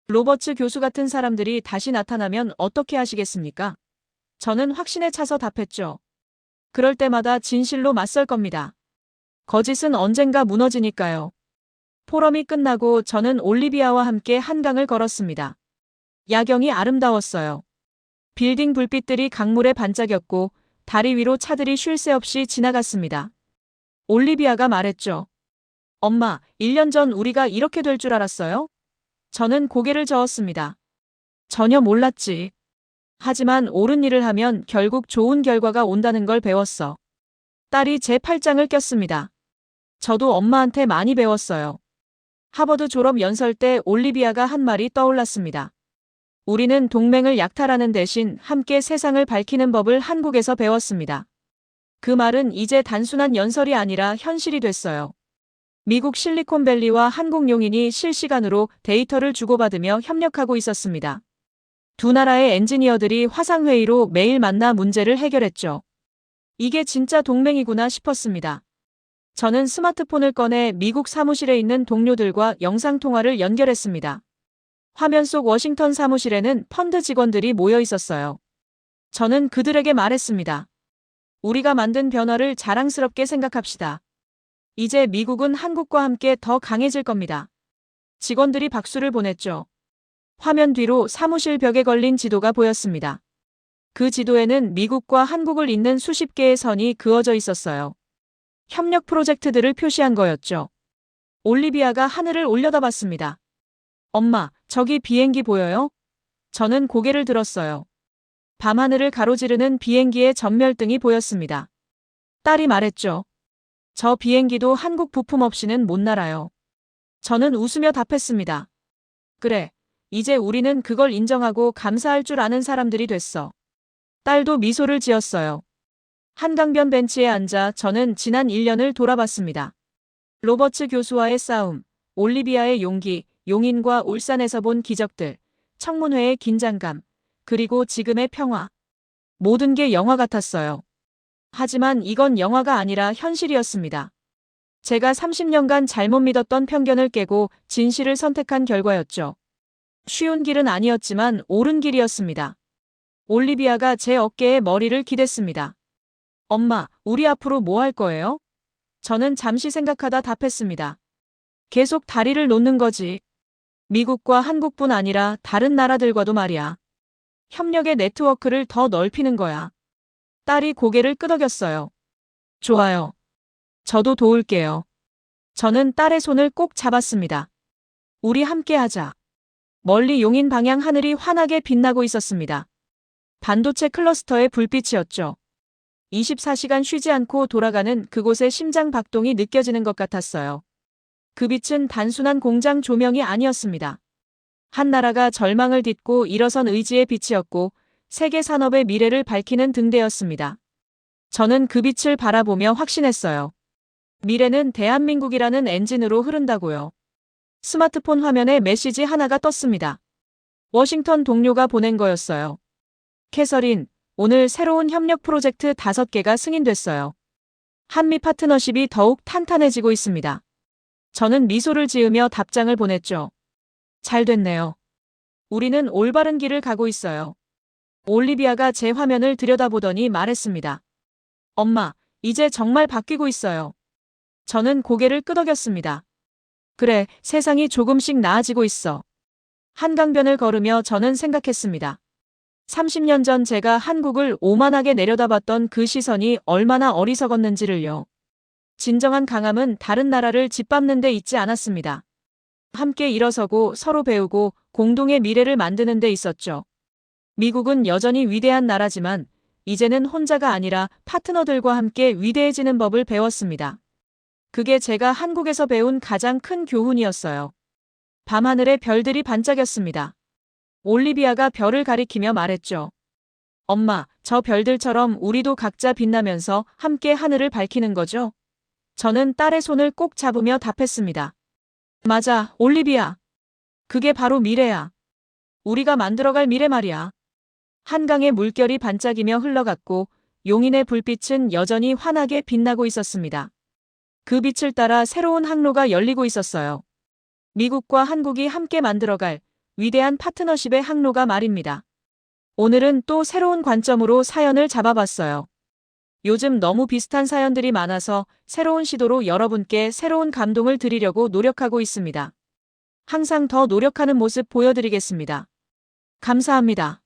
로버츠 교수 같은 사람들이 다시 나타나면 어떻게 하시겠습니까? 저는 확신에 차서 답했죠. 그럴 때마다 진실로 맞설 겁니다. 거짓은 언젠가 무너지니까요. 포럼이 끝나고 저는 올리비아와 함께 한강을 걸었습니다. 야경이 아름다웠어요. 빌딩 불빛들이 강물에 반짝였고 다리 위로 차들이 쉴 새 없이 지나갔습니다. 올리비아가 말했죠. 엄마, 1년 전 우리가 이렇게 될 줄 알았어요? 저는 고개를 저었습니다. 전혀 몰랐지. 하지만 옳은 일을 하면 결국 좋은 결과가 온다는 걸 배웠어. 딸이 제 팔짱을 꼈습니다. 저도 엄마한테 많이 배웠어요. 하버드 졸업 연설 때 올리비아가 한 말이 떠올랐습니다. 우리는 동맹을 약탈하는 대신 함께 세상을 밝히는 법을 한국에서 배웠습니다. 그 말은 이제 단순한 연설이 아니라 현실이 됐어요. 미국 실리콘밸리와 한국 용인이 실시간으로 데이터를 주고받으며 협력하고 있었습니다. 두 나라의 엔지니어들이 화상회의로 매일 만나 문제를 해결했죠. 이게 진짜 동맹이구나 싶었습니다. 저는 스마트폰을 꺼내 미국 사무실에 있는 동료들과 영상통화를 연결했습니다. 화면 속 워싱턴 사무실에는 펀드 직원들이 모여 있었어요. 저는 그들에게 말했습니다. 우리가 만든 변화를 자랑스럽게 생각합시다. 이제 미국은 한국과 함께 더 강해질 겁니다. 직원들이 박수를 보냈죠. 화면 뒤로 사무실 벽에 걸린 지도가 보였습니다. 그 지도에는 미국과 한국을 잇는 수십 개의 선이 그어져 있었어요. 협력 프로젝트들을 표시한 거였죠. 올리비아가 하늘을 올려다봤습니다. 엄마, 저기 비행기 보여요? 저는 고개를 들었어요. 밤하늘을 가로지르는 비행기의 전멸등이 보였습니다. 딸이 말했죠. 저 비행기도 한국 부품 없이는 못 날아요. 저는 웃으며 답했습니다. 그래, 이제 우리는 그걸 인정하고 감사할 줄 아는 사람들이 됐어. 딸도 미소를 지었어요. 한강변 벤치에 앉아 저는 지난 1년을 돌아봤습니다. 로버츠 교수와의 싸움, 올리비아의 용기, 용인과 울산에서 본 기적들, 청문회의 긴장감, 그리고 지금의 평화. 모든 게 영화 같았어요. 하지만 이건 영화가 아니라 현실이었습니다. 제가 30년간 잘못 믿었던 편견을 깨고 진실을 선택한 결과였죠. 쉬운 길은 아니었지만 옳은 길이었습니다. 올리비아가 제 어깨에 머리를 기댔습니다. 엄마, 우리 앞으로 뭐 할 거예요? 저는 잠시 생각하다 답했습니다. 계속 다리를 놓는 거지. 미국과 한국뿐 아니라 다른 나라들과도 말이야. 협력의 네트워크를 더 넓히는 거야. 딸이 고개를 끄덕였어요. 좋아요. 저도 도울게요. 저는 딸의 손을 꼭 잡았습니다. 우리 함께 하자. 멀리 용인 방향 하늘이 환하게 빛나고 있었습니다. 반도체 클러스터의 불빛이었죠. 24시간 쉬지 않고 돌아가는 그곳의 심장 박동이 느껴지는 것 같았어요. 그 빛은 단순한 공장 조명이 아니었습니다. 한 나라가 절망을 딛고 일어선 의지의 빛이었고 세계 산업의 미래를 밝히는 등대였습니다. 저는 그 빛을 바라보며 확신했어요. 미래는 대한민국이라는 엔진으로 흐른다고요. 스마트폰 화면에 메시지 하나가 떴습니다. 워싱턴 동료가 보낸 거였어요. 캐서린, 오늘 새로운 협력 프로젝트 5개가 승인됐어요. 한미 파트너십이 더욱 탄탄해지고 있습니다. 저는 미소를 지으며 답장을 보냈죠. 잘 됐네요. 우리는 올바른 길을 가고 있어요. 올리비아가 제 화면을 들여다보더니 말했습니다. 엄마, 이제 정말 바뀌고 있어요. 저는 고개를 끄덕였습니다. 그래, 세상이 조금씩 나아지고 있어. 한강변을 걸으며 저는 생각했습니다. 30년 전 제가 한국을 오만하게 내려다봤던 그 시선이 얼마나 어리석었는지를요. 진정한 강함은 다른 나라를 짓밟는 데 있지 않았습니다. 함께 일어서고 서로 배우고 공동의 미래를 만드는 데 있었죠. 미국은 여전히 위대한 나라지만 이제는 혼자가 아니라 파트너들과 함께 위대해지는 법을 배웠습니다. 그게 제가 한국에서 배운 가장 큰 교훈이었어요. 밤하늘에 별들이 반짝였습니다. 올리비아가 별을 가리키며 말했죠. 엄마, 저 별들처럼 우리도 각자 빛나면서 함께 하늘을 밝히는 거죠? 저는 딸의 손을 꼭 잡으며 답했습니다. 맞아, 올리비아. 그게 바로 미래야. 우리가 만들어갈 미래 말이야. 한강의 물결이 반짝이며 흘러갔고 용인의 불빛은 여전히 환하게 빛나고 있었습니다. 그 빛을 따라 새로운 항로가 열리고 있었어요. 미국과 한국이 함께 만들어갈 위대한 파트너십의 항로가 말입니다. 오늘은 또 새로운 관점으로 사연을 잡아봤어요. 요즘 너무 비슷한 사연들이 많아서 새로운 시도로 여러분께 새로운 감동을 드리려고 노력하고 있습니다. 항상 더 노력하는 모습 보여드리겠습니다. 감사합니다.